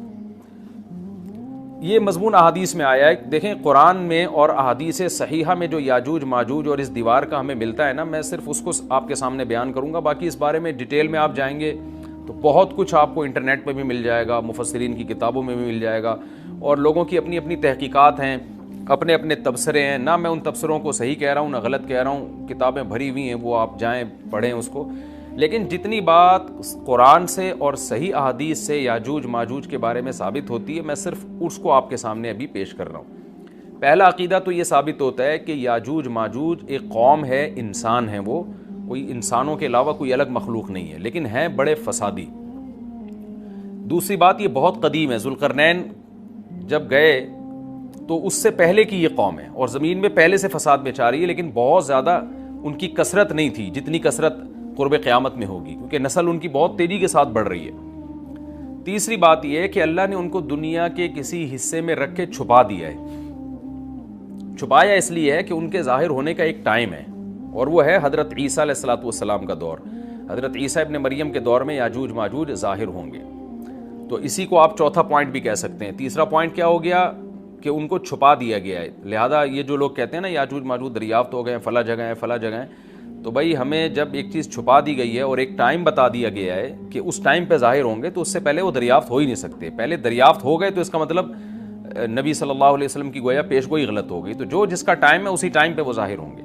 [SPEAKER 1] یہ مضمون احادیث میں آیا ہے. دیکھیں قرآن میں اور احادیث صحیحہ میں جو یاجوج ماجوج اور اس دیوار کا ہمیں ملتا ہے نا، میں صرف اس کو آپ کے سامنے بیان کروں گا. باقی اس بارے میں ڈیٹیل میں آپ جائیں گے تو بہت کچھ آپ کو انٹرنیٹ پہ بھی مل جائے گا، مفسرین کی کتابوں میں بھی مل جائے گا، اور لوگوں کی اپنی اپنی تحقیقات ہیں، اپنے اپنے تبصرے ہیں. نہ میں ان تبصروں کو صحیح کہہ رہا ہوں نہ غلط کہہ رہا ہوں، کتابیں بھری ہوئی ہیں، وہ آپ جائیں پڑھیں اس کو. لیکن جتنی بات قرآن سے اور صحیح احادیث سے یاجوج ماجوج کے بارے میں ثابت ہوتی ہے، میں صرف اس کو آپ کے سامنے ابھی پیش کر رہا ہوں. پہلا عقیدہ تو یہ ثابت ہوتا ہے کہ یاجوج ماجوج ایک قوم ہے، انسان ہیں، وہ کوئی انسانوں کے علاوہ کوئی الگ مخلوق نہیں ہے، لیکن ہیں بڑے فسادی. دوسری بات یہ بہت قدیم ہے. ذوالقرنین جب گئے تو اس سے پہلے کی یہ قوم ہے اور زمین میں پہلے سے فساد مچا رہی ہے، لیکن بہت زیادہ ان کی کثرت نہیں تھی جتنی کثرت قرب قیامت میں ہوگی، کیونکہ نسل ان کی بہت تیزی کے ساتھ بڑھ رہی ہے. تیسری بات یہ ہے کہ اللہ نے ان کو دنیا کے کسی حصے میں رکھ کے چھپا دیا ہے. چھپایا اس لیے ہے کہ ان کے ظاہر ہونے کا ایک ٹائم ہے، اور وہ ہے حضرت عیسیٰ علیہ الصلوۃ والسلام کا دور. حضرت عیسیٰ ابن مریم کے دور میں یاجوج ماجوج ظاہر ہوں گے. تو اسی کو آپ چوتھا پوائنٹ بھی کہہ سکتے ہیں. تیسرا پوائنٹ کیا ہو گیا کہ ان کو چھپا دیا گیا ہے. لہذا یہ جو لوگ کہتے ہیں نا یاجوج ماجوج دریافت ہو گئے ہیں، فلاں جگہ ہیں فلاں جگہ ہیں، تو بھائی ہمیں جب ایک چیز چھپا دی گئی ہے اور ایک ٹائم بتا دیا گیا ہے کہ اس ٹائم پہ ظاہر ہوں گے، تو اس سے پہلے وہ دریافت ہو ہی نہیں سکتے. پہلے دریافت ہو گئے تو اس کا مطلب نبی صلی اللہ علیہ وسلم کی گویا پیش گوئی غلط ہو گئی. تو جو جس کا ٹائم ہے اسی ٹائم پہ وہ ظاہر ہوں گے.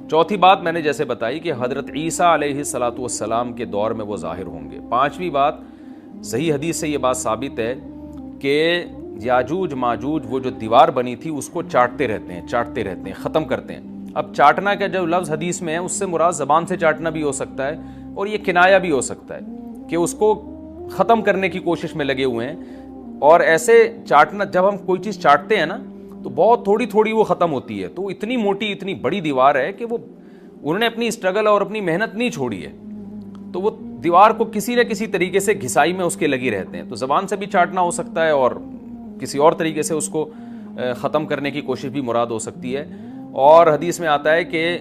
[SPEAKER 1] چوتھی بات میں نے جیسے بتائی کہ حضرت عیسیٰ علیہ الصلوۃ والسلام کے دور میں وہ ظاہر ہوں گے. پانچویں بات، صحیح حدیث سے یہ بات ثابت ہے کہ یاجوج ماجوج وہ جو دیوار بنی تھی اس کو چاٹتے رہتے ہیں، ختم کرتے ہیں. اب چاٹنا کا جو لفظ حدیث میں ہے اس سے مراد زبان سے چاٹنا بھی ہو سکتا ہے، اور یہ کنایا بھی ہو سکتا ہے کہ اس کو ختم کرنے کی کوشش میں لگے ہوئے ہیں. اور ایسے چاٹنا، جب ہم کوئی چیز چاٹتے ہیں نا تو بہت تھوڑی تھوڑی وہ ختم ہوتی ہے. تو اتنی موٹی اتنی بڑی دیوار ہے کہ وہ انہوں نے اپنی اسٹرگل اور اپنی محنت نہیں چھوڑی ہے، تو وہ دیوار کو کسی نہ کسی طریقے سے گھسائی میں اس کے لگی رہتے ہیں. تو زبان سے بھی چاٹنا ہو سکتا ہے اور کسی اور طریقے سے اس کو ختم کرنے کی کوشش بھی مراد ہو سکتی ہے. اور حدیث میں آتا ہے کہ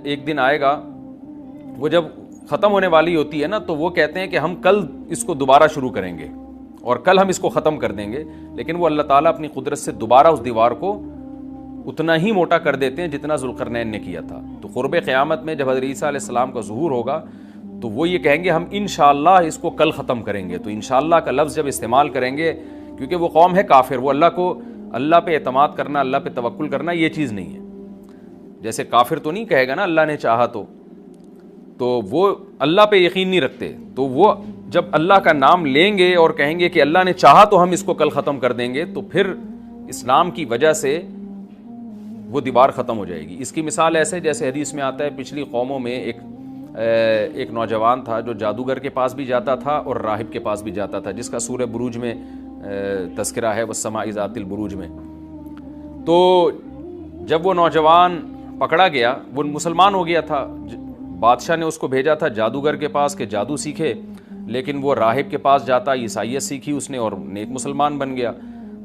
[SPEAKER 1] ایک دن آئے گا وہ جب ختم ہونے والی ہوتی ہے نا تو وہ کہتے ہیں کہ ہم کل اس کو دوبارہ شروع کریں گے اور کل ہم اس کو ختم کر دیں گے. لیکن وہ اللہ تعالیٰ اپنی قدرت سے دوبارہ اس دیوار کو اتنا ہی موٹا کر دیتے ہیں جتنا ذوالقرنین نے کیا تھا. تو قرب قیامت میں جب حضرت عیسیٰ علیہ السلام کا ظہور ہوگا تو وہ یہ کہیں گے ہم انشاءاللہ اس کو کل ختم کریں گے. تو انشاءاللہ کا لفظ جب استعمال کریں گے، کیونکہ وہ قوم ہے کافر، وہ اللہ پہ اعتماد کرنا، اللہ پہ توکل کرنا یہ چیز نہیں ہے. جیسے کافر تو نہیں کہے گا نا اللہ نے چاہا تو وہ اللہ پہ یقین نہیں رکھتے. تو وہ جب اللہ کا نام لیں گے اور کہیں گے کہ اللہ نے چاہا تو ہم اس کو کل ختم کر دیں گے، تو پھر اسلام کی وجہ سے وہ دیوار ختم ہو جائے گی. اس کی مثال ایسے جیسے حدیث میں آتا ہے پچھلی قوموں میں ایک نوجوان تھا جو جادوگر کے پاس بھی جاتا تھا اور راہب کے پاس بھی جاتا تھا، جس کا سورہ بروج میں تذکرہ ہے، والسماء ذات البروج میں. تو جب وہ نوجوان پکڑا گیا، وہ مسلمان ہو گیا تھا، بادشاہ نے اس کو بھیجا تھا جادوگر کے پاس کہ جادو سیکھے، لیکن وہ راہب کے پاس جاتا، عیسائیت سیکھی اس نے اور نیک مسلمان بن گیا.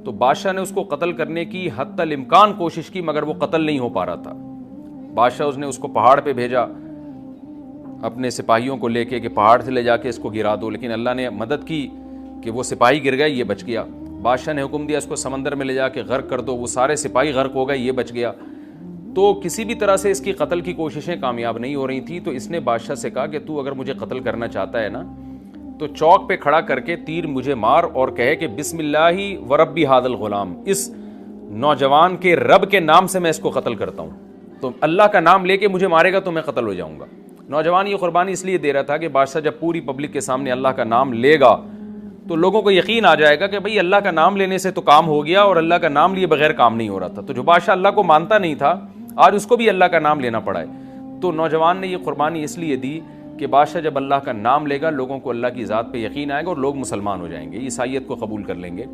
[SPEAKER 1] تو بادشاہ نے اس کو قتل کرنے کی حتی الامکان کوشش کی، مگر وہ قتل نہیں ہو پا رہا تھا. بادشاہ نے اس کو پہاڑ پہ بھیجا اپنے سپاہیوں کو لے کے کہ پہاڑ سے لے جا کے اس کو گرا دو، لیکن اللہ نے مدد کی کہ وہ سپاہی گر گئے، یہ بچ گیا. بادشاہ نے حکم دیا اس کو سمندر میں لے جا کے غرق کر دو، وہ سارے سپاہی غرق ہو گئے، یہ بچ گیا. تو کسی بھی طرح سے اس کی قتل کی کوششیں کامیاب نہیں ہو رہی تھیں. تو اس نے بادشاہ سے کہا کہ تو اگر مجھے قتل کرنا چاہتا ہے نا تو چوک پہ کھڑا کر کے تیر مجھے مار اور کہے کہ بسم اللہ وربی ھذا الغلام، اس نوجوان کے رب کے نام سے میں اس کو قتل کرتا ہوں. تو اللہ کا نام لے کے مجھے مارے گا تو میں قتل ہو جاؤں گا. نوجوان یہ قربانی اس لیے دے رہا تھا کہ بادشاہ جب پوری پبلک کے سامنے اللہ کا نام لے گا تو لوگوں کو یقین آ جائے گا کہ بھئی اللہ کا نام لینے سے تو کام ہو گیا، اور اللہ کا نام لیے بغیر کام نہیں ہو رہا تھا. تو جو بادشاہ اللہ کو مانتا نہیں تھا آج اس کو بھی اللہ کا نام لینا پڑا ہے. تو نوجوان نے یہ قربانی اس لیے دی کہ بادشاہ جب اللہ کا نام لے گا لوگوں کو اللہ کی ذات پہ یقین آئے گا اور لوگ مسلمان ہو جائیں گے، عیسائیت کو قبول کر لیں گے.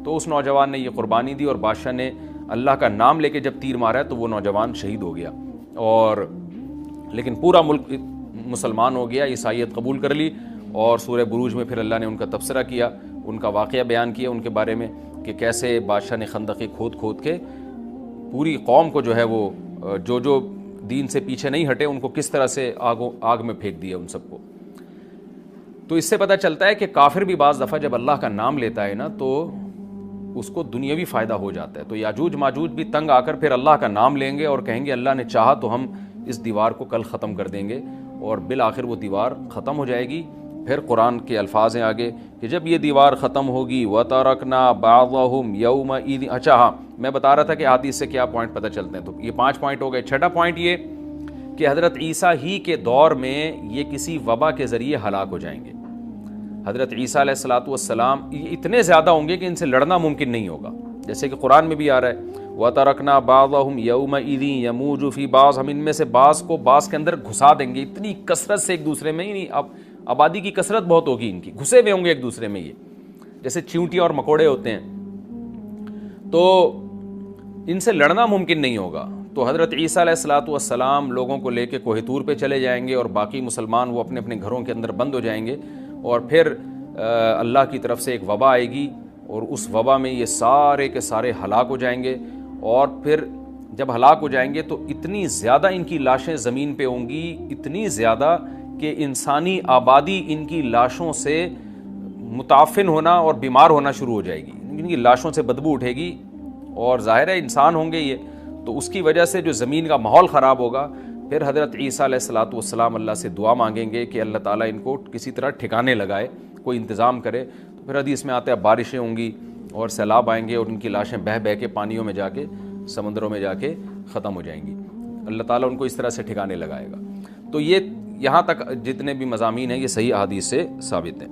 [SPEAKER 1] تو اس نوجوان نے یہ قربانی دی اور بادشاہ نے اللہ کا نام لے کے جب تیر مارا تو وہ نوجوان شہید ہو گیا، اور لیکن پورا ملک مسلمان ہو گیا، عیسائیت قبول کر لی. اور سورہ بروج میں پھر اللہ نے ان کا تبصرہ کیا، ان کا واقعہ بیان کیا ان کے بارے میں کہ کیسے بادشاہ نے خندقیں کھود کے پوری قوم کو جو ہے وہ جو دین سے پیچھے نہیں ہٹے ان کو کس طرح سے آگ میں پھینک دیا ان سب کو. تو اس سے پتہ چلتا ہے کہ کافر بھی بعض دفعہ جب اللہ کا نام لیتا ہے نا تو اس کو دنیاوی فائدہ ہو جاتا ہے. تو یاجوج ماجوج بھی تنگ آ کر پھر اللہ کا نام لیں گے اور کہیں گے اللہ نے چاہا تو ہم اس دیوار کو کل ختم کر دیں گے, اور بالآخر وہ دیوار ختم ہو جائے گی. پھر قرآن کے الفاظ ہیں آگے کہ جب یہ دیوار ختم ہوگی وَتَرَكْنَا بَعْضَهُمْ يَوْمَئِذٍ. اچھا ہاں, میں بتا رہا تھا کہ حدیث سے کیا پوائنٹ پتہ چلتے ہیں, تو یہ 5 پوائنٹ ہو گئے. چھٹا پوائنٹ یہ کہ حضرت عیسیٰ ہی کے دور میں یہ کسی وبا کے ذریعے ہلاک ہو جائیں گے. حضرت عیسیٰ علیہ الصلوۃ والسلام یہ اتنے زیادہ ہوں گے کہ ان سے لڑنا ممکن نہیں ہوگا, جیسے کہ قرآن میں بھی آ رہا ہے وَتَرَكْنَا بَعْضَهُمْ يَوْمَئِذٍ يَمُوجُ فِي بَعْضٍ. ہم ان میں سے بعض کو بعض کے اندر گھسا دیں گے, اتنی کثرت سے ایک دوسرے میں, نہیں اب آبادی کی کثرت بہت ہوگی ان کی, گھسے ہوئے ہوں گے ایک دوسرے میں, یہ جیسے چیونٹی اور مکوڑے ہوتے ہیں, تو ان سے لڑنا ممکن نہیں ہوگا. تو حضرت عیسیٰ علیہ الصلوۃ والسلام لوگوں کو لے کے کوہ طور پہ چلے جائیں گے, اور باقی مسلمان وہ اپنے اپنے گھروں کے اندر بند ہو جائیں گے, اور پھر اللہ کی طرف سے ایک وبا آئے گی, اور اس وبا میں یہ سارے کے سارے ہلاک ہو جائیں گے. اور پھر جب ہلاک ہو جائیں گے تو اتنی زیادہ ان کی لاشیں زمین پہ ہوں گی, اتنی زیادہ کہ انسانی آبادی ان کی لاشوں سے متعفن ہونا اور بیمار ہونا شروع ہو جائے گی. ان کی لاشوں سے بدبو اٹھے گی, اور ظاہر ہے انسان ہوں گے یہ, تو اس کی وجہ سے جو زمین کا ماحول خراب ہوگا. پھر حضرت عیسیٰ علیہ الصلوۃ والسلام اللہ سے دعا مانگیں گے کہ اللہ تعالیٰ ان کو کسی طرح ٹھکانے لگائے, کوئی انتظام کرے. تو پھر حدیث میں آتا ہے بارشیں ہوں گی اور سیلاب آئیں گے, اور ان کی لاشیں بہہ بہہ کے پانیوں میں جا کے, سمندروں میں جا کے ختم ہو جائیں گی. اللہ تعالیٰ ان کو اس طرح سے ٹھکانے لگائے گا. تو یہ یہاں تک جتنے بھی مضامین ہیں یہ صحیح احادیث سے ثابت ہیں.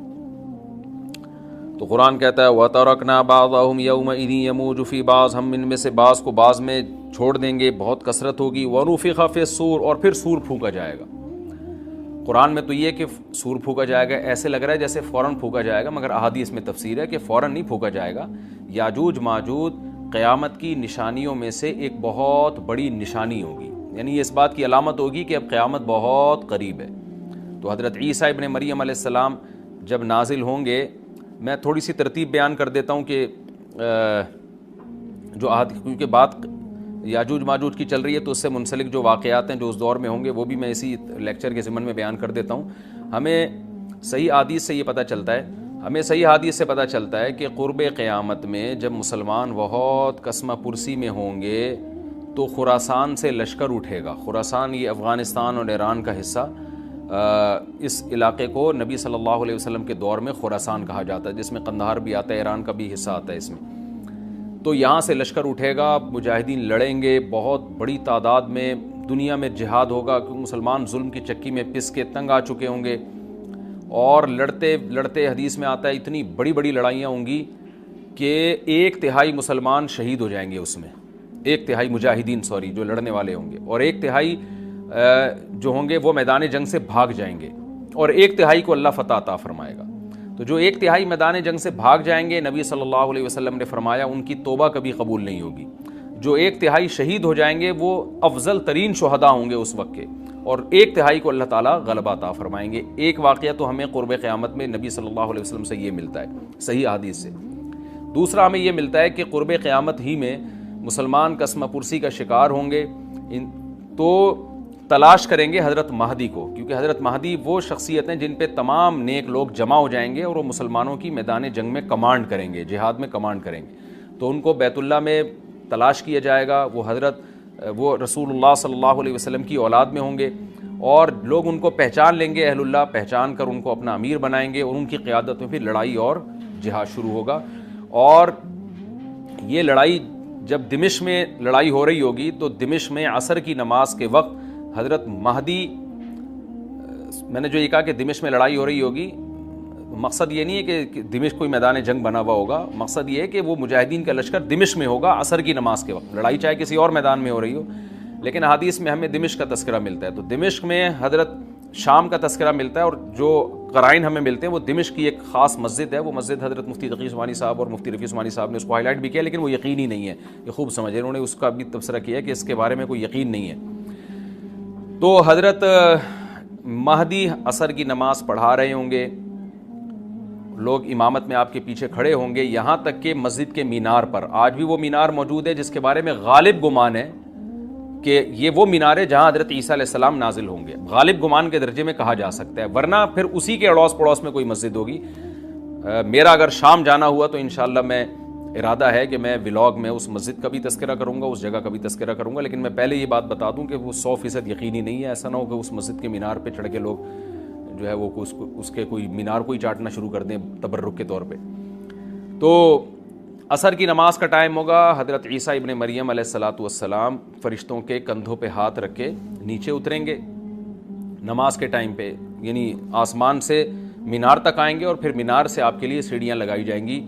[SPEAKER 1] تو قرآن کہتا ہے وَتَرَكْنَا بَعْضَهُمْ يَوْمَئِذٍ يَمُوجُ فِي بَعْضٍ. ہم ان میں سے بعض کو بعض میں چھوڑ دیں گے, بہت کثرت ہوگی. وَنُفِخَ فِي الصُّورِ. اور پھر سور پھونکا جائے گا. قرآن میں تو یہ کہ سور پھونکا جائے گا, ایسے لگ رہا ہے جیسے فوراً پھونکا جائے گا, مگر احادیث میں تفسیر ہے کہ فوراً نہیں پھونکا جائے گا. یاجوج ماجوج قیامت کی نشانیوں میں سے ایک بہت بڑی نشانی ہوگی, یعنی یہ اس بات کی علامت ہوگی کہ اب قیامت بہت قریب ہے. تو حضرت عیسیٰ ابن مریم علیہ السلام جب نازل ہوں گے, میں تھوڑی سی ترتیب بیان کر دیتا ہوں کہ جو کیونکہ بات یاجوج ماجوج کی چل رہی ہے تو اس سے منسلک جو واقعات ہیں جو اس دور میں ہوں گے وہ بھی میں اسی لیکچر کے ضمن میں بیان کر دیتا ہوں. ہمیں صحیح حدیث سے یہ پتہ چلتا ہے کہ قرب قیامت میں جب مسلمان بہت قسمہ پرسی میں ہوں گے تو خراسان سے لشکر اٹھے گا. خراسان یہ افغانستان اور ایران کا حصہ, اس علاقے کو نبی صلی اللہ علیہ وسلم کے دور میں خراسان کہا جاتا ہے, جس میں قندھار بھی آتا ہے, ایران کا بھی حصہ آتا ہے اس میں. تو یہاں سے لشکر اٹھے گا, مجاہدین لڑیں گے بہت بڑی تعداد میں, دنیا میں جہاد ہوگا کیونکہ مسلمان ظلم کی چکی میں پس کے تنگ آ چکے ہوں گے, اور لڑتے لڑتے حدیث میں آتا ہے اتنی بڑی بڑی لڑائیاں ہوں گی کہ 1/3 مسلمان شہید ہو جائیں گے اس میں, 1/3 مجاہدین جو لڑنے والے ہوں گے, اور 1/3 جو ہوں گے وہ میدان جنگ سے بھاگ جائیں گے, اور 1/3 کو اللہ فتح عطا فرمائے گا. تو جو 1/3 میدان جنگ سے بھاگ جائیں گے, نبی صلی اللہ علیہ وسلم نے فرمایا ان کی توبہ کبھی قبول نہیں ہوگی. جو 1/3 شہید ہو جائیں گے وہ افضل ترین شہداء ہوں گے اس وقت کے, اور 1/3 کو اللہ تعالیٰ غلبہ عطا فرمائیں گے. ایک واقعہ تو ہمیں قرب قیامت میں نبی صلی اللہ علیہ وسلم سے یہ ملتا ہے صحیح حدیث سے. دوسرا ہمیں یہ ملتا ہے کہ قرب قیامت ہی میں مسلمان قسمہ پرسی کا شکار ہوں گے تو تلاش کریں گے حضرت مہدی کو, کیونکہ حضرت مہدی وہ شخصیت ہیں جن پہ تمام نیک لوگ جمع ہو جائیں گے اور وہ مسلمانوں کی میدان جنگ میں کمانڈ کریں گے, جہاد میں کمانڈ کریں گے. تو ان کو بیت اللہ میں تلاش کیا جائے گا. وہ رسول اللہ صلی اللہ علیہ وسلم کی اولاد میں ہوں گے, اور لوگ ان کو پہچان لیں گے, اہل اللہ پہچان کر ان کو اپنا امیر بنائیں گے, اور ان کی قیادت میں پھر لڑائی اور جہاد شروع ہوگا. اور یہ لڑائی جب دمشق میں لڑائی ہو رہی ہوگی تو دمشق میں عصر کی نماز کے وقت حضرت مہدی, میں نے جو یہ کہا کہ دمشق میں لڑائی ہو رہی ہوگی, مقصد یہ نہیں ہے کہ دمشق کوئی میدان جنگ بنا ہوا ہوگا, مقصد یہ ہے کہ وہ مجاہدین کا لشکر دمشق میں ہوگا عصر کی نماز کے وقت. لڑائی چاہے کسی اور میدان میں ہو رہی ہو, لیکن حدیث میں ہمیں دمشق کا تذکرہ ملتا ہے. تو دمشق میں حضرت شام کا تذکرہ ملتا ہے, اور جو قرائن ہمیں ملتے ہیں وہ دمشق کی ایک خاص مسجد ہے. وہ مسجد حضرت مفتی تقی عثمانی صاحب اور مفتی رفیع عثمانی صاحب نے اس کو ہائی لائٹ بھی کیا, لیکن وہ یقینی نہیں ہے, یہ خوب سمجھے, انہوں نے اس کا بھی تبصرہ کیا کہ اس کے بارے میں کوئی یقین نہیں ہے. تو حضرت مہدی عصر کی نماز پڑھا رہے ہوں گے, لوگ امامت میں آپ کے پیچھے کھڑے ہوں گے, یہاں تک کہ مسجد کے مینار پر, آج بھی وہ مینار موجود ہے جس کے بارے میں غالب گمان ہے کہ یہ وہ مینار ہے جہاں حضرت عیسیٰ علیہ السلام نازل ہوں گے. غالب گمان کے درجے میں کہا جا سکتا ہے, ورنہ پھر اسی کے اڑوس پڑوس میں کوئی مسجد ہوگی. میرا اگر شام جانا ہوا تو انشاءاللہ میں ارادہ ہے کہ میں ولاگ میں اس مسجد کا بھی تذکرہ کروں گا, اس جگہ کا بھی تذکرہ کروں گا, لیکن میں پہلے یہ بات بتا دوں کہ وہ 100% یقینی نہیں ہے. ایسا نہ ہو کہ اس مسجد کے مینار پہ چڑھ کے لوگ جو ہے وہ اس کے کوئی مینار کو ہی چاٹنا شروع کر دیں تبرک کے طور پہ. تو عصر کی نماز کا ٹائم ہوگا. حضرت عیسیٰ ابن مریم علیہ الصلاۃ والسلام فرشتوں کے کندھوں پہ ہاتھ رکھ کے نیچے اتریں گے نماز کے ٹائم پہ, یعنی آسمان سے مینار تک آئیں گے, اور پھر مینار سے آپ کے لیے سیڑھیاں لگائی جائیں گی